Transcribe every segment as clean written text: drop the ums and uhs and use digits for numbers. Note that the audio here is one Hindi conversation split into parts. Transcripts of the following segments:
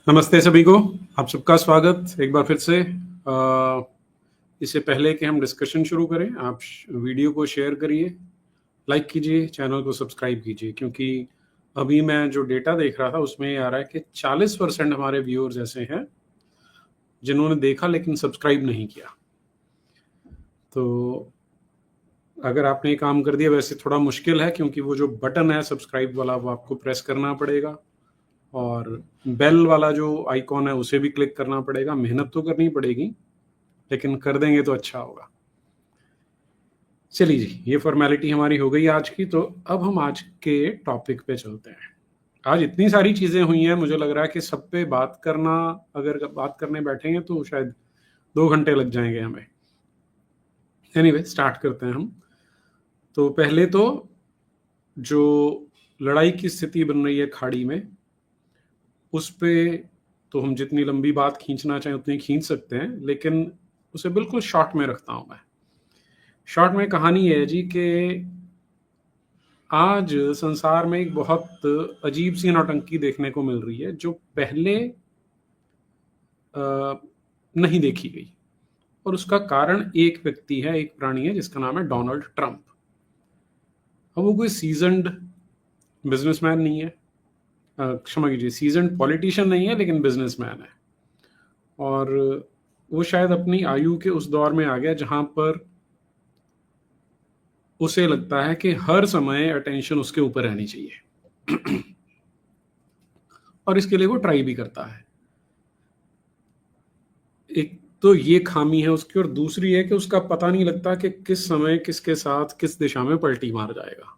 नमस्ते सभी को, आप सबका स्वागत एक बार फिर से। इससे पहले कि हम डिस्कशन शुरू करें, आप वीडियो को शेयर करिए, लाइक कीजिए, चैनल को सब्सक्राइब कीजिए, क्योंकि अभी मैं जो डेटा देख रहा था उसमें ये आ रहा है कि 40% हमारे व्यूअर्स ऐसे हैं जिन्होंने देखा लेकिन सब्सक्राइब नहीं किया। तो अगर आपने ये काम कर दिया, वैसे थोड़ा मुश्किल है क्योंकि वो जो बटन है सब्सक्राइब वाला वो आपको प्रेस करना पड़ेगा और बेल वाला जो आइकॉन है उसे भी क्लिक करना पड़ेगा। मेहनत तो करनी पड़ेगी, लेकिन कर देंगे तो अच्छा होगा। चलिए जी, ये फॉर्मेलिटी हमारी हो गई आज की। तो अब हम आज के टॉपिक पे चलते हैं। आज इतनी सारी चीजें हुई हैं, मुझे लग रहा है कि सब पे बात करना, अगर बात करने बैठेंगे तो शायद 2 घंटे लग जाएंगे हमें। एनीवे, स्टार्ट करते हैं हम। तो पहले तो जो लड़ाई की स्थिति बन रही है खाड़ी में, उस पे तो हम जितनी लंबी बात खींचना चाहें उतनी खींच सकते हैं, लेकिन उसे बिल्कुल शॉर्ट में रखता हूं मैं। शॉर्ट में कहानी ये है जी कि आज संसार में एक बहुत अजीब सी नौटंकी देखने को मिल रही है जो पहले नहीं देखी गई। और उसका कारण एक व्यक्ति है, एक प्राणी है, जिसका नाम है डोनाल्ड ट्रंप। अब वो कोई सीजन्ड बिजनेसमैन नहीं है, क्षमा कीजिए, सीजन्ड पॉलिटिशियन नहीं है, लेकिन बिजनेसमैन है। और वो शायद अपनी आयु के उस दौर में आ गया जहां पर उसे लगता है कि हर समय अटेंशन उसके ऊपर रहनी चाहिए और इसके लिए वो ट्राई भी करता है। एक तो ये खामी है उसकी, और दूसरी है कि उसका पता नहीं लगता कि किस समय किसके साथ किस दिशा में पलटी मार जाएगा।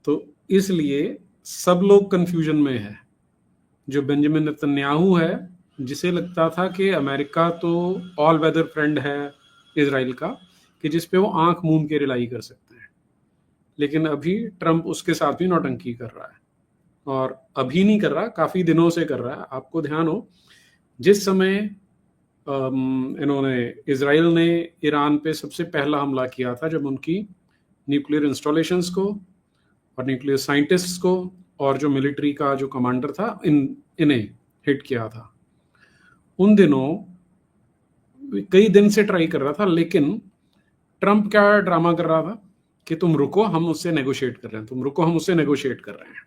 तो इसलिए सब लोग कंफ्यूजन में है। जो बेंजामिन नेतन्याहू है, जिसे लगता था कि अमेरिका तो ऑल वेदर फ्रेंड है इजराइल का, कि जिस पे वो आंख मूंद के रिलाई कर सकते हैं, लेकिन अभी ट्रंप उसके साथ भी नौटंकी कर रहा है। और अभी नहीं कर रहा, काफी दिनों से कर रहा है। आपको ध्यान हो, जिस समय इन्होंने इजराइल ने ईरान पे सबसे पहला हमला किया था, जब उनकी न्यूक्लियर इंस्टॉलेशंस को और न्यूक्लियर साइंटिस्ट्स को और जो मिलिट्री का जो कमांडर था इन्हें हिट किया था, उन दिनों कई दिन से ट्राई कर रहा था। लेकिन ट्रंप क्या ड्रामा कर रहा था कि तुम रुको, हम उससे नेगोशिएट कर रहे हैं, तुम रुको, हम उससे नेगोशिएट कर रहे हैं।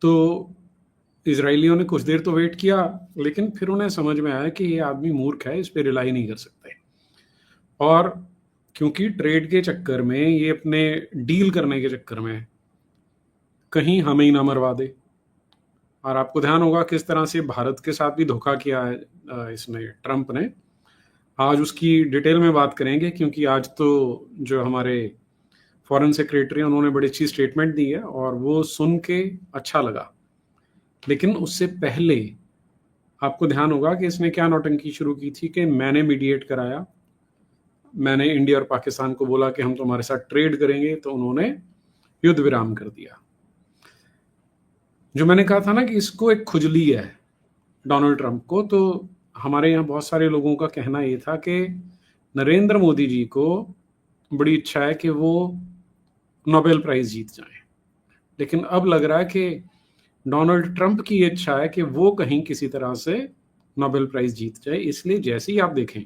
तो इजरायलियों ने कुछ देर तो वेट किया, लेकिन फिर उन्हें समझ में आया कि ये आदमी मूर्ख है, इस पर रिलाई नहीं कर सकते। और क्योंकि ट्रेड के चक्कर में, ये अपने डील करने के चक्कर में कहीं हमें ही ना मरवा दे। और आपको ध्यान होगा किस तरह से भारत के साथ भी धोखा किया है इसने, ट्रंप ने। आज उसकी डिटेल में बात करेंगे, क्योंकि आज तो जो हमारे फॉरेन सेक्रेटरी हैं उन्होंने बड़ी अच्छी स्टेटमेंट दी है और वो सुन के अच्छा लगा। लेकिन उससे पहले आपको ध्यान होगा कि इसने क्या नौटंकी शुरू की थी कि मैंने मीडिएट कराया, मैंने इंडिया और पाकिस्तान को बोला कि हम तुम्हारे साथ ट्रेड करेंगे, तो उन्होंने युद्ध विराम कर दिया। जो मैंने कहा था ना कि इसको एक खुजली है डोनाल्ड ट्रंप को, तो हमारे यहाँ बहुत सारे लोगों का कहना ये था कि नरेंद्र मोदी जी को बड़ी इच्छा है कि वो नोबेल प्राइज जीत जाएं। लेकिन अब लग रहा है कि डोनाल्ड ट्रंप की इच्छा है कि वो कहीं किसी तरह से नोबेल प्राइज जीत जाए। इसलिए जैसे ही आप देखें,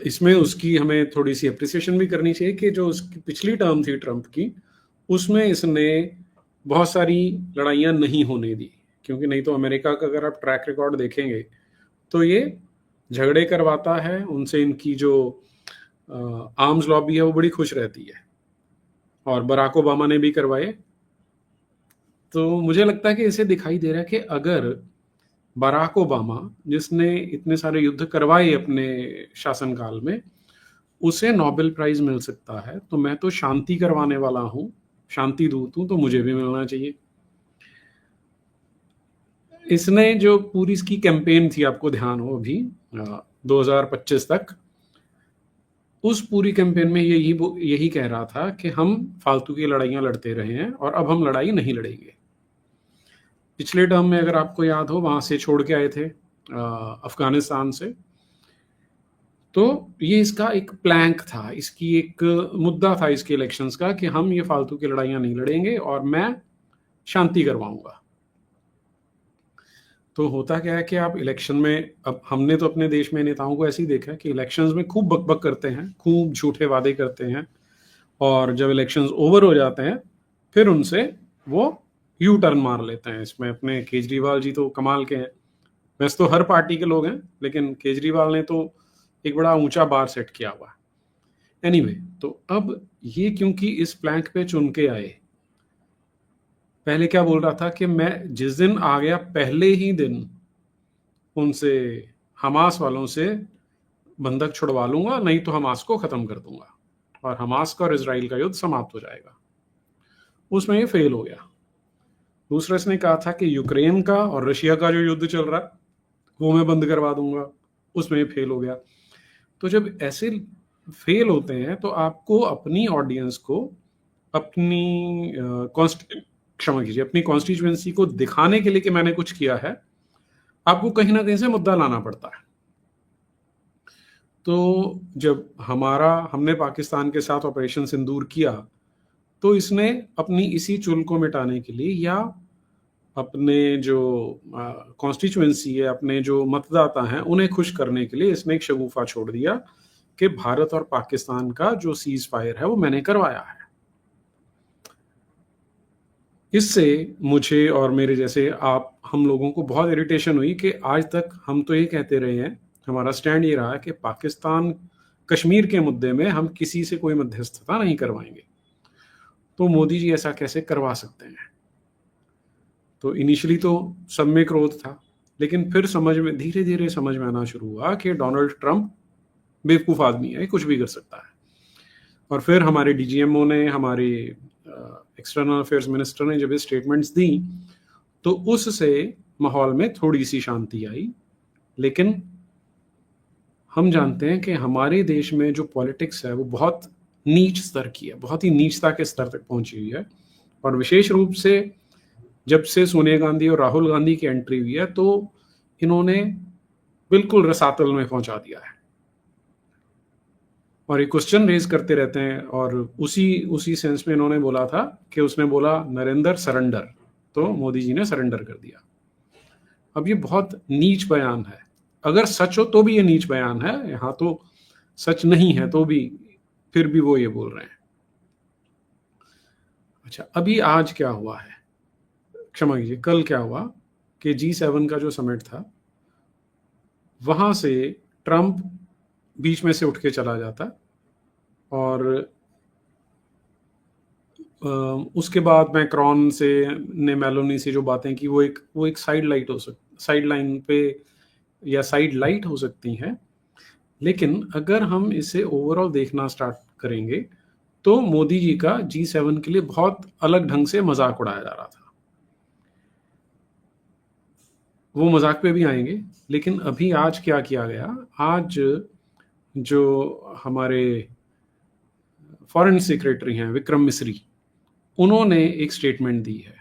इसमें उसकी हमें थोड़ी सी अप्रिसिएशन भी करनी चाहिए कि जो उसकी पिछली टर्म थी ट्रंप की, उसमें इसने बहुत सारी लड़ाइयाँ नहीं होने दी। क्योंकि नहीं तो अमेरिका का अगर आप ट्रैक रिकॉर्ड देखेंगे तो ये झगड़े करवाता है उनसे, इनकी जो आर्म्स लॉबी है वो बड़ी खुश रहती है, और बराक ओबामा ने भी करवाए। तो मुझे लगता है कि इसे दिखाई दे रहा है कि अगर बराक ओबामा, जिसने इतने सारे युद्ध करवाए अपने शासनकाल में, उसे नोबेल प्राइज मिल सकता है, तो मैं तो शांति करवाने वाला हूं, शांति दूत हूं, तो मुझे भी मिलना चाहिए। इसने जो पूरी इसकी कैंपेन थी, आपको ध्यान हो अभी 2025 तक, उस पूरी कैंपेन में यही कह रहा था कि हम फालतू की लड़ाइयां लड़ते रहे हैं और अब हम लड़ाई नहीं लड़ेंगे। पिछले टर्म में अगर आपको याद हो, वहां से छोड़ के आए थे अफगानिस्तान से। तो ये इसका एक प्लैंक था, इसकी एक मुद्दा था इसके इलेक्शंस का, कि हम ये फालतू की लड़ाइयां नहीं लड़ेंगे और मैं शांति करवाऊंगा। तो होता क्या है कि आप इलेक्शन में, अब हमने तो अपने देश में नेताओं को ऐसे ही देखा है कि इलेक्शंस में खूब बकबक करते हैं, खूब झूठे वादे करते हैं, और जब इलेक्शंस ओवर हो जाते हैं फिर उनसे वो यू टर्न मार लेते हैं। इसमें अपने केजरीवाल जी तो कमाल के हैं। वैसे तो हर पार्टी के लोग हैं, लेकिन केजरीवाल ने तो एक बड़ा ऊंचा बार सेट किया हुआ है। एनीवे, तो अब ये क्योंकि इस प्लैंक पे चुन के आए, पहले क्या बोल रहा था कि मैं जिस दिन आ गया पहले ही दिन उनसे, हमास वालों से बंधक छुड़वा लूंगा, नहीं तो हमास को खत्म कर दूंगा और हमास का और इजराइल का युद्ध समाप्त हो जाएगा। उसमें ये फेल हो गया। दूसरा इसने कहा था कि यूक्रेन का और रशिया का जो युद्ध चल रहा है वो मैं बंद करवा दूंगा, उसमें ये फेल हो गया। तो जब ऐसे फेल होते हैं तो आपको अपनी ऑडियंस को, अपनी क्षमा कीजिए, अपनी कॉन्स्टिट्यूएंसी को दिखाने के लिए कि मैंने कुछ किया है, आपको कहीं ना कहीं से मुद्दा लाना पड़ता है। तो जब हमने पाकिस्तान के साथ ऑपरेशन सिंदूर किया, तो इसने अपनी इसी चुल को मिटाने के लिए, या अपने जो कॉन्स्टिट्यूएंसी है, अपने जो मतदाता हैं उन्हें खुश करने के लिए, इसने एक शगुफा छोड़ दिया कि भारत और पाकिस्तान का जो सीज फायर है वो मैंने करवाया है। इससे मुझे और मेरे जैसे हम लोगों को बहुत इरिटेशन हुई कि आज तक हम तो ये कहते रहे हैं, हमारा स्टैंड ये रहा है कि पाकिस्तान कश्मीर के मुद्दे में हम किसी से कोई मध्यस्थता नहीं करवाएंगे, तो मोदी जी ऐसा कैसे करवा सकते हैं। तो इनिशियली तो सब में क्रोध था, लेकिन फिर धीरे धीरे समझ में आना शुरू हुआ कि डोनाल्ड ट्रंप बेवकूफ़ आदमी है, कुछ भी कर सकता है। और फिर हमारे डीजीएमओ ने, हमारे एक्सटर्नल अफेयर्स मिनिस्टर ने जब ये स्टेटमेंट्स दी, तो उससे माहौल में थोड़ी सी शांति आई। लेकिन हम जानते हैं कि हमारे देश में जो पॉलिटिक्स है वो बहुत नीच स्तर की है, बहुत ही नीचता के स्तर तक पहुंची हुई है। और विशेष रूप से जब से सोनिया गांधी और राहुल गांधी की एंट्री हुई है, तो इन्होंने बिल्कुल रसातल में पहुंचा दिया है और ये क्वेश्चन रेज करते रहते हैं। और उसी सेंस में इन्होंने बोला था कि उसने बोला नरेंद्र सरेंडर, तो मोदी जी ने सरेंडर कर दिया। अब ये बहुत नीच बयान है, अगर सच हो तो भी ये नीच बयान है, यहाँ तो सच नहीं है तो भी फिर भी वो ये बोल रहे हैं। अच्छा, अभी आज क्या हुआ है, क्षमा कीजिए, कल क्या हुआ कि G7 का जो समिट था, वहां से ट्रंप बीच में से उठ के चला जाता और उसके बाद मैक्रॉन से ने मेलोनी से जो बातें की, वो एक साइड लाइन पे या साइड लाइट हो सकती हैं। लेकिन अगर हम इसे ओवरऑल देखना स्टार्ट करेंगे तो मोदी जी का G7 के लिए बहुत अलग ढंग से मजाक उड़ाया जा रहा था। वो मजाक पे भी आएंगे, लेकिन अभी आज क्या किया गया, आज जो हमारे फॉरेन सेक्रेटरी हैं विक्रम मिस्री, उन्होंने एक स्टेटमेंट दी है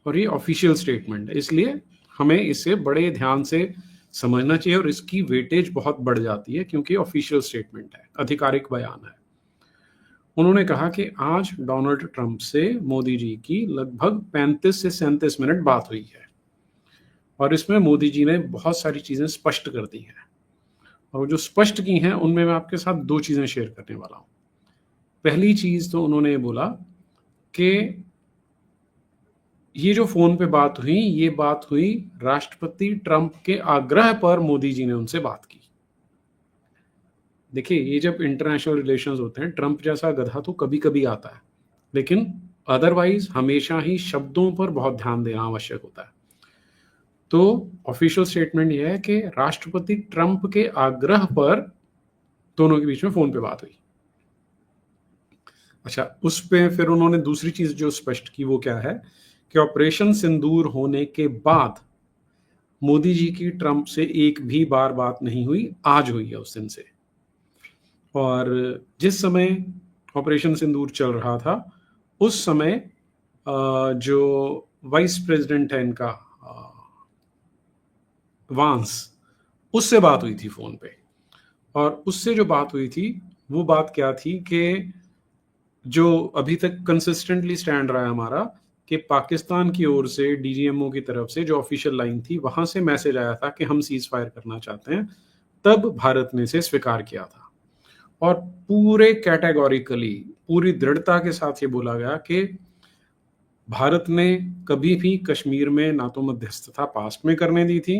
और ये ऑफिशियल स्टेटमेंट है, इसलिए हमें इसे बड़े ध्यान से समझना चाहिए और इसकी वेटेज बहुत बढ़ जाती है क्योंकि ऑफिशियल स्टेटमेंट है, आधिकारिक बयान है। उन्होंने कहा कि आज डोनाल्ड ट्रंप से मोदी जी की लगभग 35 से 37 मिनट बात हुई है और इसमें मोदी जी ने बहुत सारी चीजें स्पष्ट कर दी हैं, और जो स्पष्ट की हैं उनमें मैं आपके साथ 2 चीजें शेयर करने वाला हूं। पहली चीज तो उन्होंने बोला कि ये जो फोन पे बात हुई, ये बात हुई राष्ट्रपति ट्रंप के आग्रह पर, मोदी जी ने उनसे बात की। देखिए, ये जब इंटरनेशनल रिलेशंस होते हैं, ट्रंप जैसा गधा तो कभी कभी आता है, लेकिन अदरवाइज हमेशा ही शब्दों पर बहुत ध्यान देना आवश्यक होता है। तो ऑफिशियल स्टेटमेंट यह है कि राष्ट्रपति ट्रंप के आग्रह पर दोनों के बीच में फोन पे बात हुई। अच्छा, उस पे फिर उन्होंने दूसरी चीज जो स्पष्ट की वो क्या है कि ऑपरेशन सिंदूर होने के बाद मोदी जी की ट्रंप से एक भी बार बात नहीं हुई, आज हुई है उस दिन से। और जिस समय ऑपरेशन सिंदूर चल रहा था उस समय जो वाइस प्रेसिडेंट है इनका वांस, उससे बात हुई थी फोन पे, और उससे जो बात हुई थी वो बात क्या थी कि जो अभी तक कंसिस्टेंटली स्टैंड रहा है हमारा कि पाकिस्तान की ओर से डीजीएमओ की तरफ से जो ऑफिशियल लाइन थी वहां से मैसेज आया था कि हम सीज फायर करना चाहते हैं, तब भारत ने इसे स्वीकार किया था। और पूरे कैटेगोरिकली, पूरी दृढ़ता के साथ ये बोला गया कि भारत ने कभी भी कश्मीर में ना तो मध्यस्थता पास्ट में करने दी थी,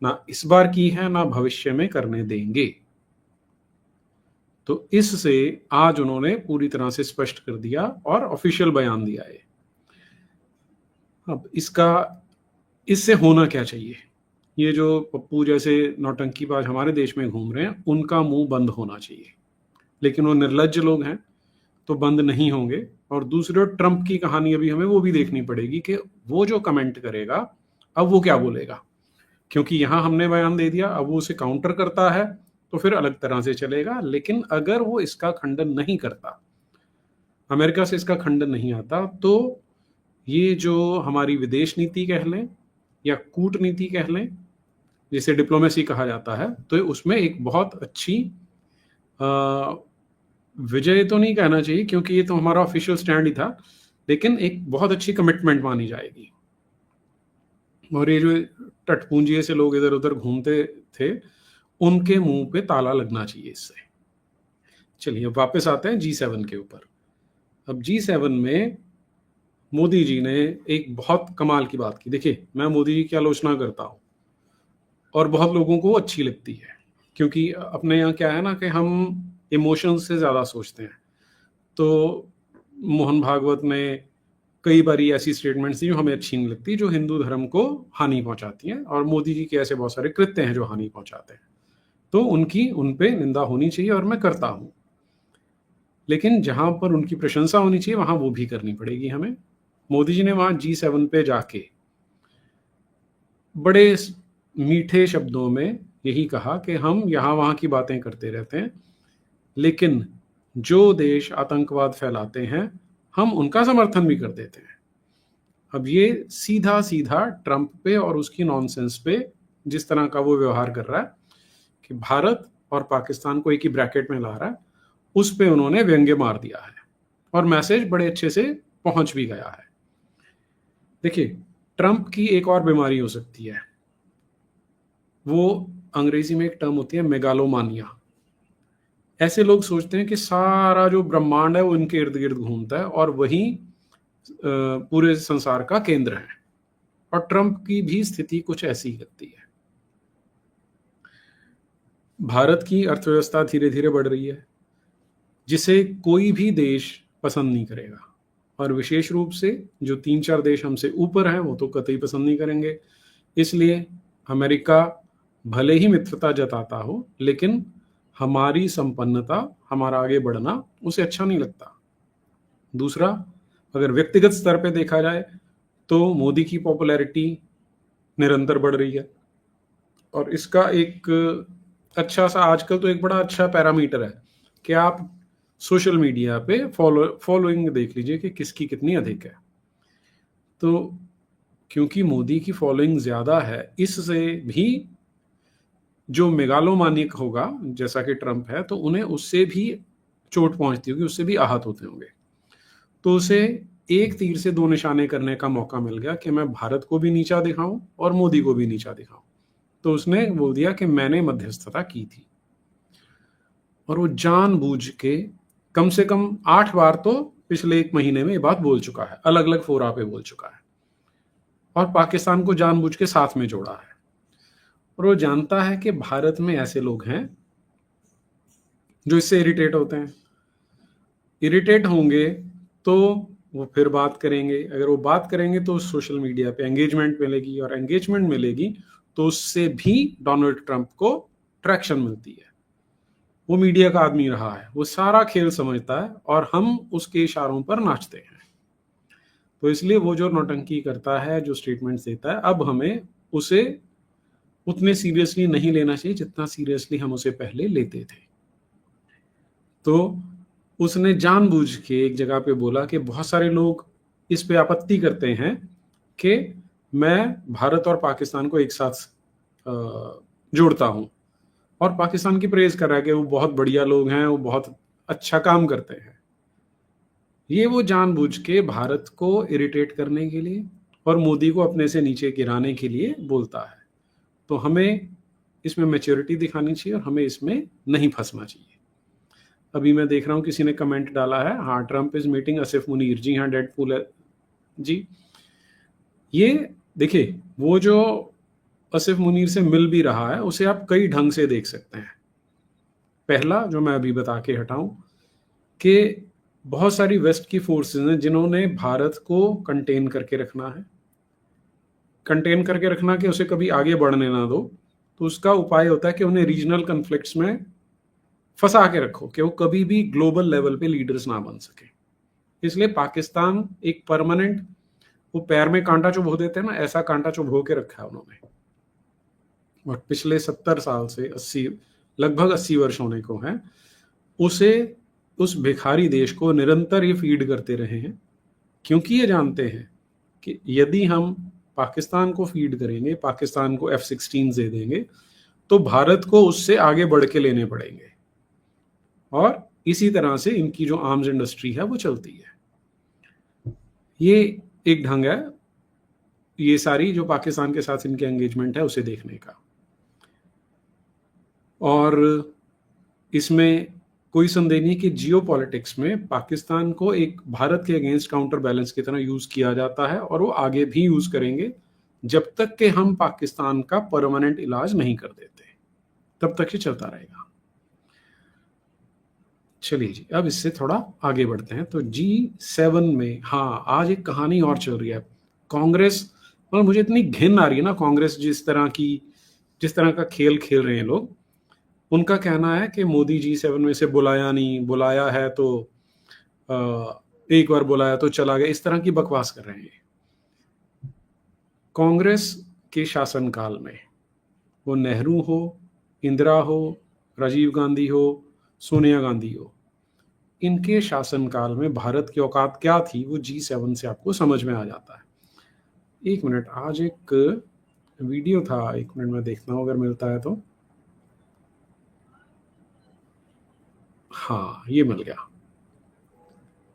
ना इस बार की है, ना भविष्य में करने देंगे। तो इससे आज उन्होंने पूरी तरह से स्पष्ट कर दिया और ऑफिशियल बयान दिया है। अब इससे होना क्या चाहिए? ये जो पप्पू जैसे नौटंकीबाज हमारे देश में घूम रहे हैं, उनका मुंह बंद होना चाहिए, लेकिन वो निर्लज्ज लोग हैं तो बंद नहीं होंगे। और दूसरी ओर ट्रंप की कहानी अभी हमें वो भी देखनी पड़ेगी कि वो जो कमेंट करेगा अब वो क्या बोलेगा, क्योंकि यहां हमने बयान दे दिया, अब वो उसे काउंटर करता है तो फिर अलग तरह से चलेगा। लेकिन अगर वो इसका खंडन नहीं करता, अमेरिका से इसका खंडन नहीं आता, तो ये जो हमारी विदेश नीति कह लें या कूटनीति कह लें, जिसे डिप्लोमेसी कहा जाता है, तो उसमें एक बहुत अच्छी विजय तो नहीं कहना चाहिए क्योंकि ये तो हमारा ऑफिशियल स्टैंड ही था, लेकिन एक बहुत अच्छी कमिटमेंट मानी जाएगी। और ये जो टटपूंजिए से लोग इधर उधर घूमते थे, उनके मुंह पे ताला लगना चाहिए इससे। चलिए अब वापस आते हैं G7 के ऊपर। अब G7 में मोदी जी ने एक बहुत कमाल की बात की। देखिए, मैं मोदी जी की आलोचना करता हूँ और बहुत लोगों को अच्छी लगती है, क्योंकि अपने यहाँ क्या है ना कि हम इमोशंस से ज़्यादा सोचते हैं। तो मोहन भागवत ने कई बार ऐसी स्टेटमेंट्स दी जो हमें अच्छी नहीं लगती, जो हिंदू धर्म को हानि पहुंचाती हैं, और मोदी जी के ऐसे बहुत सारे कृत्य हैं जो हानि पहुंचाते हैं, तो उन पे निंदा होनी चाहिए और मैं करता हूं। लेकिन जहां पर उनकी प्रशंसा होनी चाहिए वहां वो भी करनी पड़ेगी हमें। मोदी जी ने वहां G7 पे जाके बड़े मीठे शब्दों में यही कहा कि हम यहाँ वहाँ की बातें करते रहते हैं, लेकिन जो देश आतंकवाद फैलाते हैं हम उनका समर्थन भी कर देते हैं। अब ये सीधा सीधा ट्रंप पे और उसकी नॉनसेंस पे जिस तरह का वो व्यवहार कर रहा है कि भारत और पाकिस्तान को एक ही ब्रैकेट में ला रहा है, उस पे उन्होंने व्यंग्य मार दिया है और मैसेज बड़े अच्छे से पहुंच भी गया है। देखिए, ट्रंप की एक और बीमारी हो सकती है, वो अंग्रेजी में एक टर्म होती है मेगालोमानिया। ऐसे लोग सोचते हैं कि सारा जो ब्रह्मांड है वो इनके इर्द गिर्द घूमता है और वही पूरे संसार का केंद्र है। और ट्रंप की भी स्थिति कुछ ऐसी ही लगती है। भारत की अर्थव्यवस्था धीरे धीरे बढ़ रही है, जिसे कोई भी देश पसंद नहीं करेगा, और विशेष रूप से जो 3-4 देश हमसे ऊपर हैं वो तो कतई पसंद नहीं करेंगे। इसलिए अमेरिका भले ही मित्रता जताता हो, लेकिन हमारी संपन्नता, हमारा आगे बढ़ना उसे अच्छा नहीं लगता। दूसरा, अगर व्यक्तिगत स्तर पे देखा जाए तो मोदी की पॉपुलैरिटी निरंतर बढ़ रही है, और इसका एक अच्छा सा आजकल तो एक बड़ा अच्छा पैरामीटर है कि आप सोशल मीडिया पे फॉलोइंग देख लीजिए कि किसकी कितनी अधिक है। तो क्योंकि मोदी की फॉलोइंग ज्यादा है, इससे भी जो मेगालोमानिक होगा जैसा कि ट्रंप है, तो उन्हें उससे भी चोट पहुंचती होगी, उससे भी आहत होते होंगे। तो उसे एक तीर से दो निशाने करने का मौका मिल गया कि मैं भारत को भी नीचा दिखाऊं और मोदी को भी नीचा दिखाऊं। तो उसने बोल दिया कि मैंने मध्यस्थता की थी, और वो जानबूझ के कम से कम 8 बार तो पिछले 1 महीने में ये बात बोल चुका है, अलग अलग फोरा पे बोल चुका है, और पाकिस्तान को जानबूझ के साथ में जोड़ा है। और वो जानता है कि भारत में ऐसे लोग हैं जो इससे इरिटेट होते हैं। इरिटेट होंगे तो वो फिर बात करेंगे, अगर वो बात करेंगे तो सोशल मीडिया पे एंगेजमेंट मिलेगी, और एंगेजमेंट मिलेगी तो उससे भी डोनाल्ड ट्रंप को ट्रैक्शन मिलती है। वो मीडिया का आदमी रहा है, वो सारा खेल समझता है, और हम उसके इशारों पर नाचते हैं। तो इसलिए वो जो नौटंकी करता है, जो स्टेटमेंट्स देता है, अब हमें उसे उतने सीरियसली नहीं लेना चाहिए जितना सीरियसली हम उसे पहले लेते थे। तो उसने जानबूझ के एक जगह पे बोला कि बहुत सारे लोग इस पे आपत्ति करते हैं कि मैं भारत और पाकिस्तान को एक साथ जोड़ता हूं, और पाकिस्तान की प्रेज कर रहा है कि वो बहुत बढ़िया लोग हैं, वो बहुत अच्छा काम करते हैं। ये वो जानबूझ के भारत को इरिटेट करने के लिए और मोदी को अपने से नीचे गिराने के लिए बोलता है। तो हमें इसमें मैच्योरिटी दिखानी चाहिए और हमें इसमें नहीं फंसना चाहिए। अभी मैं देख रहा हूँ किसी ने कमेंट डाला है, हाँ Trump is meeting Asif Munir. जी हाँ, डेडपूल है जी। ये देखिए, वो जो आसिफ मुनीर से मिल भी रहा है उसे आप कई ढंग से देख सकते हैं। पहला जो मैं अभी बता के हटाऊं कि बहुत सारी वेस्ट की फोर्सेस हैं जिन्होंने भारत को कंटेन करके रखना है। कंटेन करके रखना कि उसे कभी आगे बढ़ने ना दो, तो उसका उपाय होता है कि उन्हें रीजनल कन्फ्लिक्ट्स में फंसा के रखो कि वो कभी भी ग्लोबल लेवल पे लीडर्स ना बन सके। इसलिए पाकिस्तान एक परमानेंट, वो पैर में कांटा चुभो देते हैं ना, ऐसा कांटा चुभो के रखा है उन्होंने। और पिछले 70 साल से 80, लगभग 80 वर्ष होने को है, उसे, उस भिखारी देश को निरंतर ये फीड करते रहे हैं, क्योंकि ये जानते हैं कि यदि हम पाकिस्तान को फीड करेंगे, पाकिस्तान को F-16 दे देंगे, तो भारत को उससे आगे बढ़ के लेने पड़ेंगे। और इसी तरह से इनकी जो आर्म्स इंडस्ट्री है वो चलती है। ये एक ढंग है ये सारी जो पाकिस्तान के साथ इनके एंगेजमेंट है उसे देखने का। और इसमें कोई संदेह नहीं कि जियोपॉलिटिक्स में पाकिस्तान को एक भारत के अगेंस्ट काउंटर बैलेंस की तरह यूज किया जाता है, और वो आगे भी यूज करेंगे जब तक कि हम पाकिस्तान का परमानेंट इलाज नहीं कर देते, तब तक ये चलता रहेगा। चलिए जी, अब इससे थोड़ा आगे बढ़ते हैं। तो G7 में, हाँ, आज एक कहानी और चल रही है। कांग्रेस, मतलब मुझे इतनी घिन आ रही है ना कांग्रेस, जिस तरह का खेल खेल रहे हैं लोग। उनका कहना है कि मोदी G7 में से बुलाया नहीं, बुलाया है तो एक बार बुलाया तो चला गया, इस तरह की बकवास कर रहे हैं। कांग्रेस के शासनकाल में, वो नेहरू हो, इंदिरा हो, राजीव गांधी हो, सोनिया गांधी हो, इनके शासनकाल में भारत की औकात क्या थी वो G7 से आपको समझ में आ जाता है। एक मिनट, आज एक वीडियो था, एक मिनट में देखता हूँ अगर मिलता है तो। हाँ, ये मिल गया,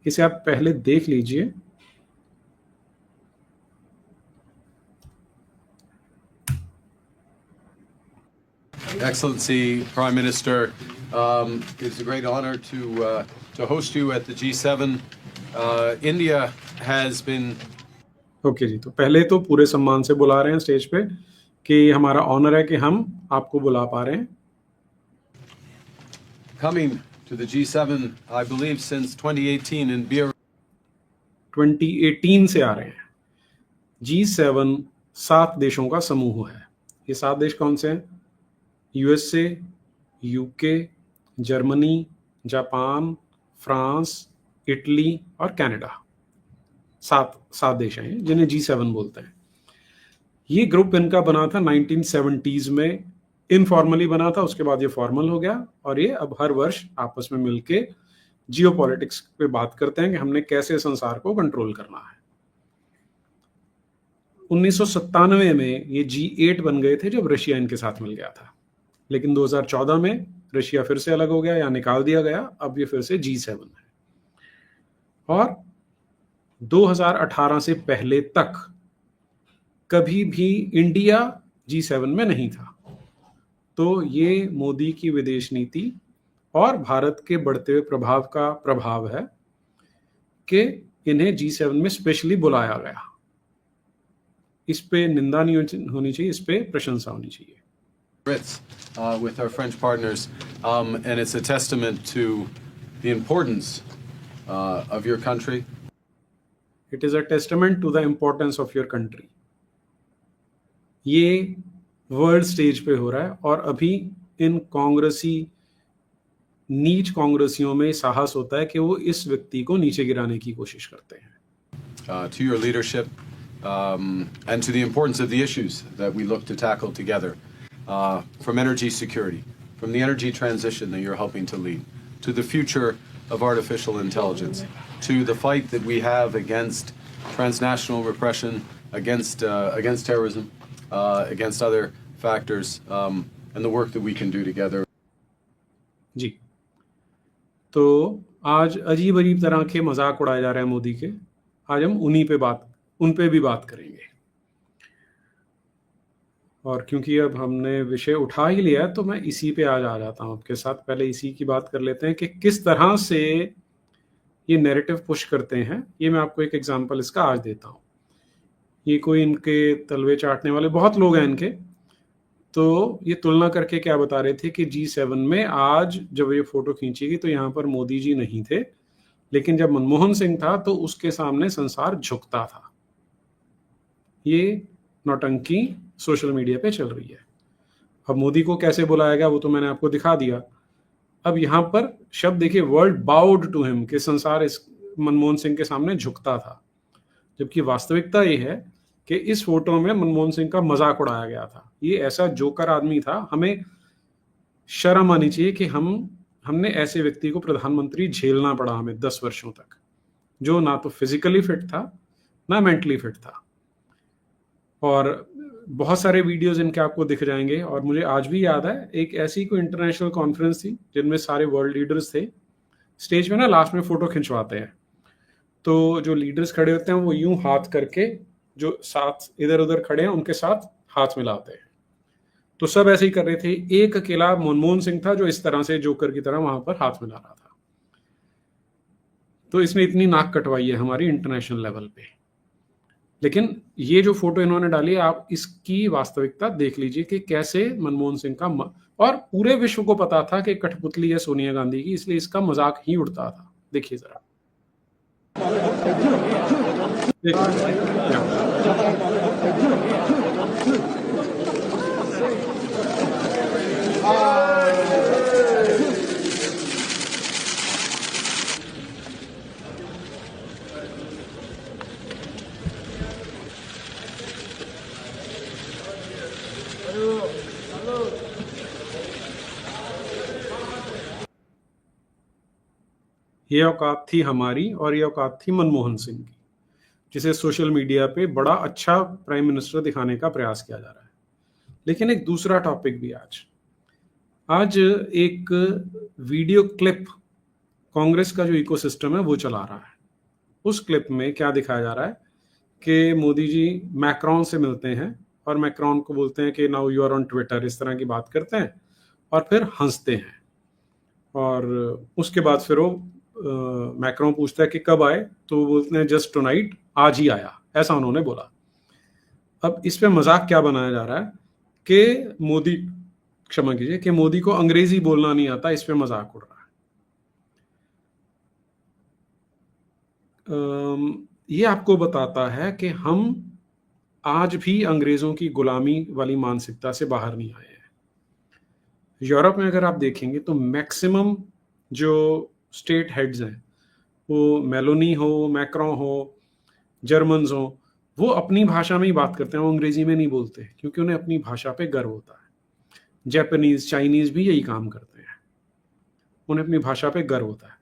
इसे आप पहले देख लीजिए। Excellency, Prime Minister, it's a great honor to host you at the G7. India has been. Okay जी, तो पहले तो पूरे सम्मान से बुला रहे हैं स्टेज पे कि हमारा ऑनर है कि हम आपको बुला पा रहे हैं। Coming to the G7, I believe, since 2018 in Beer. 2018 से आ रहे हैं। G7 7 देशों का समूह है। ये 7 देश कौन से हैं? USA, UK, Germany, Japan, France, Italy और कनाडा। 7 देश हैं जिन्हें G7 बोलते हैं। ये ग्रुप इनका बना था 1970s में, इनफॉर्मली बना था, उसके बाद ये फॉर्मल हो गया, और ये अब हर वर्ष आपस में मिलके जियोपॉलिटिक्स पे बात करते हैं कि हमने कैसे संसार को कंट्रोल करना है। 1997 में ये G8 बन गए थे जब रशिया इनके साथ मिल गया था, लेकिन 2014 में रशिया फिर से अलग हो गया या निकाल दिया गया, अब ये फिर से G7 है। और 2018 से पहले तक कभी भी इंडिया G7 में नहीं था। तो ये मोदी की विदेश नीति और भारत के बढ़ते हुए प्रभाव का प्रभाव है कि इन्हें G7 में स्पेशली बुलाया गया। इस पे निंदा नहीं होनी चाहिए, इस पे प्रशंसा होनी चाहिए। With our French partners, and it's a testament to the importance of your country. It is a testament to the importance of your country. ये वर्ल्ड स्टेज पे हो रहा है, और अभी इन कांग्रेसी, नीच कांग्रेसियों में साहस होता है कि वो इस व्यक्ति को नीचे गिराने की कोशिश करते हैं। To your leadership, and to the importance of the issues that we look to tackle together, from energy security, from the energy transition that you're helping to lead, to the future of artificial intelligence, to the fight that we have against transnational repression, against terrorism, against other factors, and the work that we can do together. जी, तो आज अजीब अजीब तरह के मजाक उड़ाए जा रहे हैं मोदी के। आज हम उन पे भी बात करेंगे। और क्योंकि अब हमने विषय उठा ही लिया है तो मैं इसी पे आज आ जाता हूँ आपके साथ। पहले इसी की बात कर लेते हैं कि किस तरह से ये नैरेटिव पुश करते हैं। ये मैं आपको एक एग्जांपल इसका आज देता हूँ। ये कोई इनके तलवे चाटने वाले बहुत लोग हैं इनके, तो ये तुलना करके क्या बता रहे थे कि G7 में आज जब ये फोटो खींची गई तो यहाँ पर मोदी जी नहीं थे, लेकिन जब मनमोहन सिंह था तो उसके सामने संसार झुकता था। ये नौटंकी सोशल मीडिया पे चल रही है। अब मोदी को कैसे बुलाया गया वो तो मैंने आपको दिखा दिया। अब यहाँ पर शब्द देखिए, वर्ल्ड बाउड टू हिम, कि संसार इस मनमोहन सिंह के सामने झुकता था, जबकि वास्तविकता ये है कि इस फोटो में मनमोहन सिंह का मजाक उड़ाया गया था। ये ऐसा जोकर आदमी था, हमें शर्म आनी चाहिए कि हमने ऐसे व्यक्ति को प्रधानमंत्री झेलना पड़ा हमें 10 वर्षों तक, जो ना तो फिजिकली फिट था ना मेंटली फिट था। और बहुत सारे वीडियोस इनके आपको दिख जाएंगे। और मुझे आज भी याद है, एक ऐसी कोई इंटरनेशनल कॉन्फ्रेंस थी जिनमें सारे वर्ल्ड लीडर्स थे। स्टेज में ना लास्ट में फोटो खिंचवाते हैं, तो जो लीडर्स खड़े होते हैं वो यूं हाथ करके जो साथ इधर उधर खड़े हैं उनके साथ हाथ मिलाते हैं। तो सब ऐसे ही कर रहे थे। एक अकेला मनमोहन सिंह था जो इस तरह से जोकर की तरह वहां पर हाथ मिला रहा था। तो इसने इतनी नाक कटवाई है हमारी इंटरनेशनल लेवल पे। लेकिन ये जो फोटो इन्होंने डाली है, आप इसकी वास्तविकता देख लीजिए कि कैसे मनमोहन सिंह का और पूरे विश्व को पता था कि कठपुतली है सोनिया गांधी की, इसलिए इसका मजाक ही उड़ता था। देखिए जरा, ये औकात थी हमारी और ये औकात थी मनमोहन सिंह की, जिसे सोशल मीडिया पे बड़ा अच्छा प्राइम मिनिस्टर दिखाने का प्रयास किया जा रहा है। लेकिन एक दूसरा टॉपिक भी आज एक वीडियो क्लिप कांग्रेस का जो इकोसिस्टम है वो चला रहा है। उस क्लिप में क्या दिखाया जा रहा है कि मोदी जी मैक्रॉन से मिलते हैं और मैक्रॉन को बोलते हैं कि now you are on Twitter, इस तरह की बात करते हैं और फिर हंसते हैं। और उसके बाद फिर वो मैक्रॉन पूछता है कि कब आए, तो वो बोलते हैं जस्ट टुनाइट, आज ही आया, ऐसा उन्होंने बोला। अब इस पे मजाक क्या बनाया जा रहा है कि मोदी, क्षमा कीजिए, कि मोदी को अंग्रेजी बोलना नहीं आता, इस पे मजाक उड़ रहा है। ये आपको बताता है कि हम आज भी अंग्रेजों की गुलामी वाली मानसिकता से बाहर नहीं आए हैं। यूरोप में अगर आप देखेंगे तो मैक्सिमम जो स्टेट हेड्स हैं, वो मेलोनी हो, मैक्रोन हो, जर्मन्स हो, वो अपनी भाषा में ही बात करते हैं, वो अंग्रेजी में नहीं बोलते, क्योंकि उन्हें अपनी भाषा पे गर्व होता है। जापानीज, चाइनीज भी यही काम करते हैं, उन्हें अपनी भाषा पे गर्व होता है।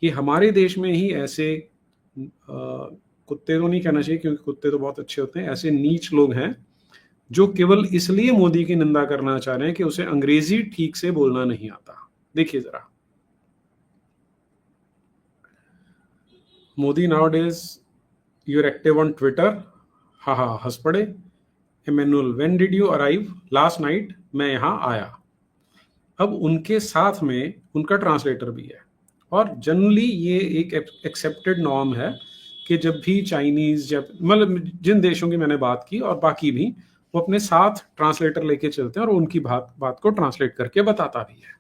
ये हमारे देश में ही ऐसे कुत्ते तो नहीं कहना चाहिए क्योंकि कुत्ते तो बहुत अच्छे होते हैं, ऐसे नीच लोग हैं जो केवल इसलिए मोदी की निंदा करना चाह रहे हैं कि उसे अंग्रेजी ठीक से बोलना नहीं आता। देखिए जरा, Modi nowadays you're active on Twitter, हा हा हंस पड़े। Emmanuel, when did you arrive? Last night, मैं यहाँ आया। अब उनके साथ में उनका ट्रांसलेटर भी है, और जनरली ये एक एक्सेप्टेड नॉर्म है कि जब भी चाइनीज, जब मतलब जिन देशों की मैंने बात की और बाकी भी, वो अपने साथ ट्रांसलेटर लेके चलते हैं और उनकी बात को ट्रांसलेट करके बताता भी है।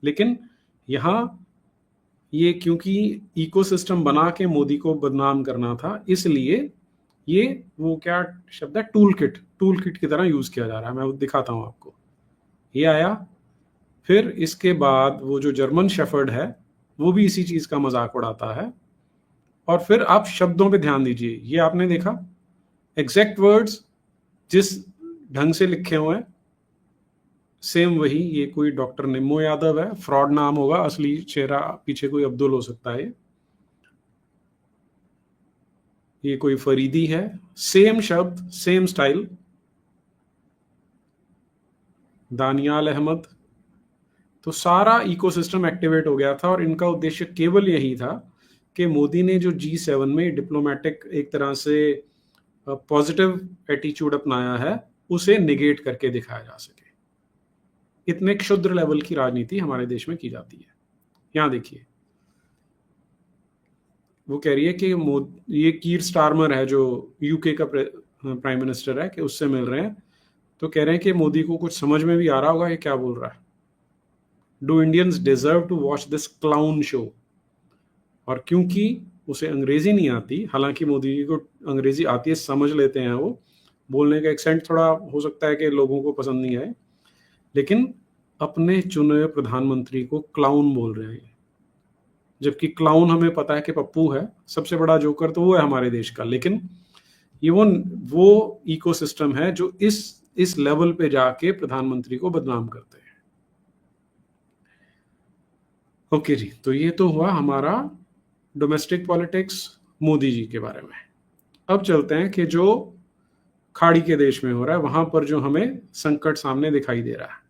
लेकिन यहाँ ये क्योंकि इकोसिस्टम बना के मोदी को बदनाम करना था, इसलिए ये वो क्या शब्द है, टूल किट की तरह यूज किया जा रहा है। मैं वो दिखाता हूँ आपको। ये आया, फिर इसके बाद वो जो जर्मन शेफर्ड है वो भी इसी चीज का मजाक उड़ाता है। और फिर आप शब्दों पे ध्यान दीजिए, ये आपने देखा एग्जैक्ट वर्ड्स जिस ढंग से लिखे हुए हैं, सेम वही। ये कोई डॉक्टर निम्मो यादव है, फ्रॉड नाम होगा, असली चेहरा पीछे कोई अब्दुल हो सकता है। ये कोई फरीदी है, सेम शब्द सेम स्टाइल। दानियाल अहमद, तो सारा इकोसिस्टम एक्टिवेट हो गया था और इनका उद्देश्य केवल यही था कि मोदी ने जो G7 में डिप्लोमेटिक एक तरह से पॉजिटिव एटीट्यूड अपनाया है उसे निगेट करके दिखाया जा सके। इतने क्षुद्र लेवल की राजनीति हमारे देश में की जाती है। यहां देखिए, वो कह रही है कि ये कीर स्टारमर है जो यूके का प्राइम मिनिस्टर है कि उससे मिल रहे हैं, तो कह रहे हैं कि मोदी को कुछ समझ में भी आ रहा होगा ये क्या बोल रहा है। Do Indians deserve to watch this clown show. और क्योंकि उसे अंग्रेजी नहीं आती, हालांकि मोदी जी को अंग्रेजी आती है, समझ लेते हैं, वो बोलने का एक्सेंट थोड़ा हो सकता है कि लोगों को पसंद नहीं आए, लेकिन अपने चुने हुए प्रधानमंत्री को क्लाउन बोल रहे हैं। जबकि क्लाउन हमें पता है कि पप्पू है, सबसे बड़ा जोकर तो वो है हमारे देश का, लेकिन ये वो इकोसिस्टम है जो इस लेवल पे जाके प्रधानमंत्री को बदनाम करते हैं। ओके जी, तो ये तो हुआ हमारा डोमेस्टिक पॉलिटिक्स मोदी जी के बारे में। अब चलते हैं कि जो खाड़ी के देश में हो रहा है, वहां पर जो हमें संकट सामने दिखाई दे रहा है।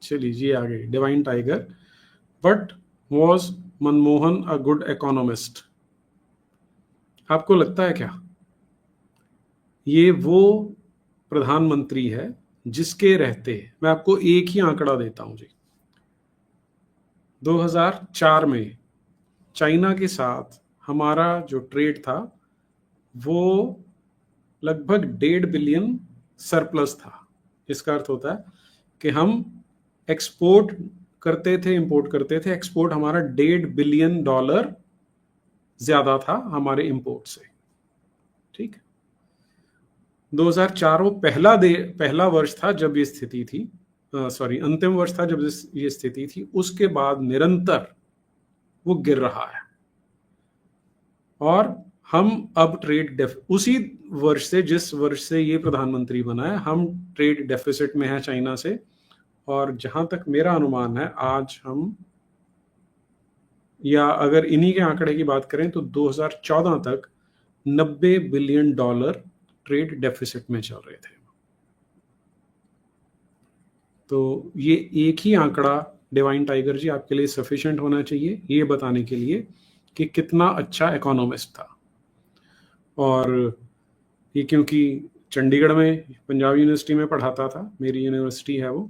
चलिए जी आगे। Divine tiger, but was Manmohan a good economist? आपको लगता है क्या ये वो प्रधानमंत्री है जिसके रहते, मैं आपको एक ही आंकड़ा देता हूं जी, 2004 में चाइना के साथ हमारा जो ट्रेड था वो लगभग 1.5 बिलियन सरप्लस था। इसका अर्थ होता है कि हम एक्सपोर्ट करते थे, इंपोर्ट करते थे। एक्सपोर्ट हमारा $1.5 बिलियन ज्यादा था हमारे इंपोर्ट से। ठीक, 2004 वो पहला वर्ष था जब ये स्थिति थी, अंतिम वर्ष था जब ये स्थिति थी। उसके बाद निरंतर वो गिर रहा है और हम अब उसी वर्ष से, जिस वर्ष से ये प्रधानमंत्री बना है, हम ट्रेड डेफिसिट में है चाइना से। और जहां तक मेरा अनुमान है, आज हम, या अगर इन्हीं के आंकड़े की बात करें तो 2014 तक $90 बिलियन ट्रेड डेफिसिट में चल रहे थे। तो ये एक ही आंकड़ा डिवाइन टाइगर जी आपके लिए सफिशिएंट होना चाहिए ये बताने के लिए कि कितना अच्छा इकोनॉमिस्ट था। और ये क्योंकि चंडीगढ़ में, पंजाब यूनिवर्सिटी में पढ़ाता था, मेरी यूनिवर्सिटी है वो,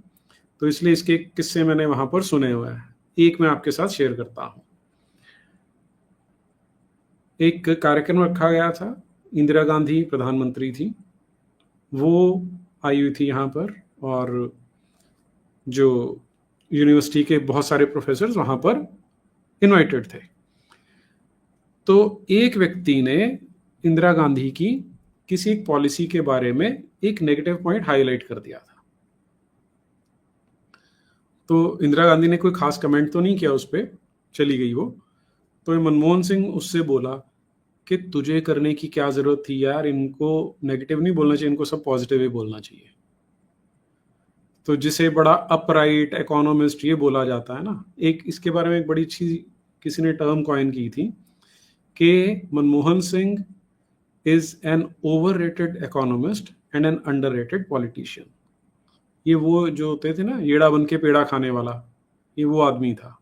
तो इसलिए इसके किस्से मैंने वहां पर सुने हुए हैं। एक मैं आपके साथ शेयर करता हूं। एक कार्यक्रम रखा गया था, इंदिरा गांधी प्रधानमंत्री थी, वो आई हुई थी यहाँ पर, और जो यूनिवर्सिटी के बहुत सारे प्रोफेसर वहां पर इनवाइटेड थे। तो एक व्यक्ति ने इंदिरा गांधी की किसी एक पॉलिसी के बारे में एक नेगेटिव पॉइंट हाईलाइट कर दिया था। तो इंदिरा गांधी ने कोई खास कमेंट तो नहीं किया उस पर, चली गई वो। तो मनमोहन सिंह उससे बोला कि तुझे करने की क्या जरूरत थी यार, इनको नेगेटिव नहीं बोलना चाहिए, इनको सब पॉजिटिव ही बोलना चाहिए। तो जिसे बड़ा अपराइट इकोनॉमिस्ट ये बोला जाता है ना, एक इसके बारे में एक बड़ी अच्छी किसी ने टर्म कॉइन की थी कि Manmohan Singh is an overrated economist and N underrated politician. ये वो जो होते थे ना, येड़ा बन के पेड़ा खाने वाला, ये वो आदमी था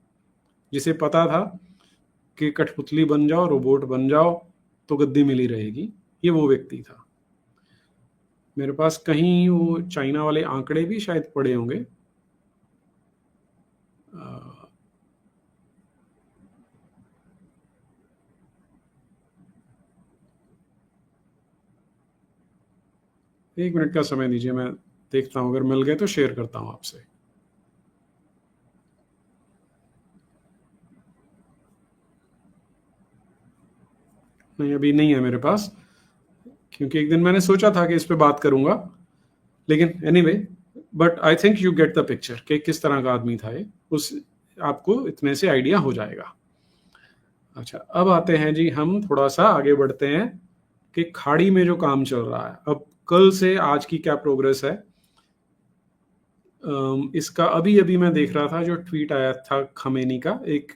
जिसे पता था कि कठपुतली बन जाओ, रोबोट बन जाओ तो गद्दी मिली रहेगी। ये वो व्यक्ति था। मेरे पास कहीं वो चाइना वाले आंकड़े भी शायद पड़े होंगे। एक मिनट का समय दीजिए, मैं देखता हूं, अगर मिल गए तो शेयर करता हूं आपसे। नहीं, अभी नहीं है मेरे पास, क्योंकि एक दिन मैंने सोचा था कि इस पे बात करूंगा, लेकिन anyway, but I think you get the picture कि किस तरह का आदमी था ये, उस आपको इतने से आइडिया हो जाएगा। अच्छा, अब आते हैं जी, हम थोड़ा सा आगे बढ़ते हैं कि खाड़ी में जो काम चल रहा है, अब कल से आज की क्या प्रोग्रेस है। इसका अभी अभी मैं देख रहा था, जो ट्वीट आया था खमेनी का, एक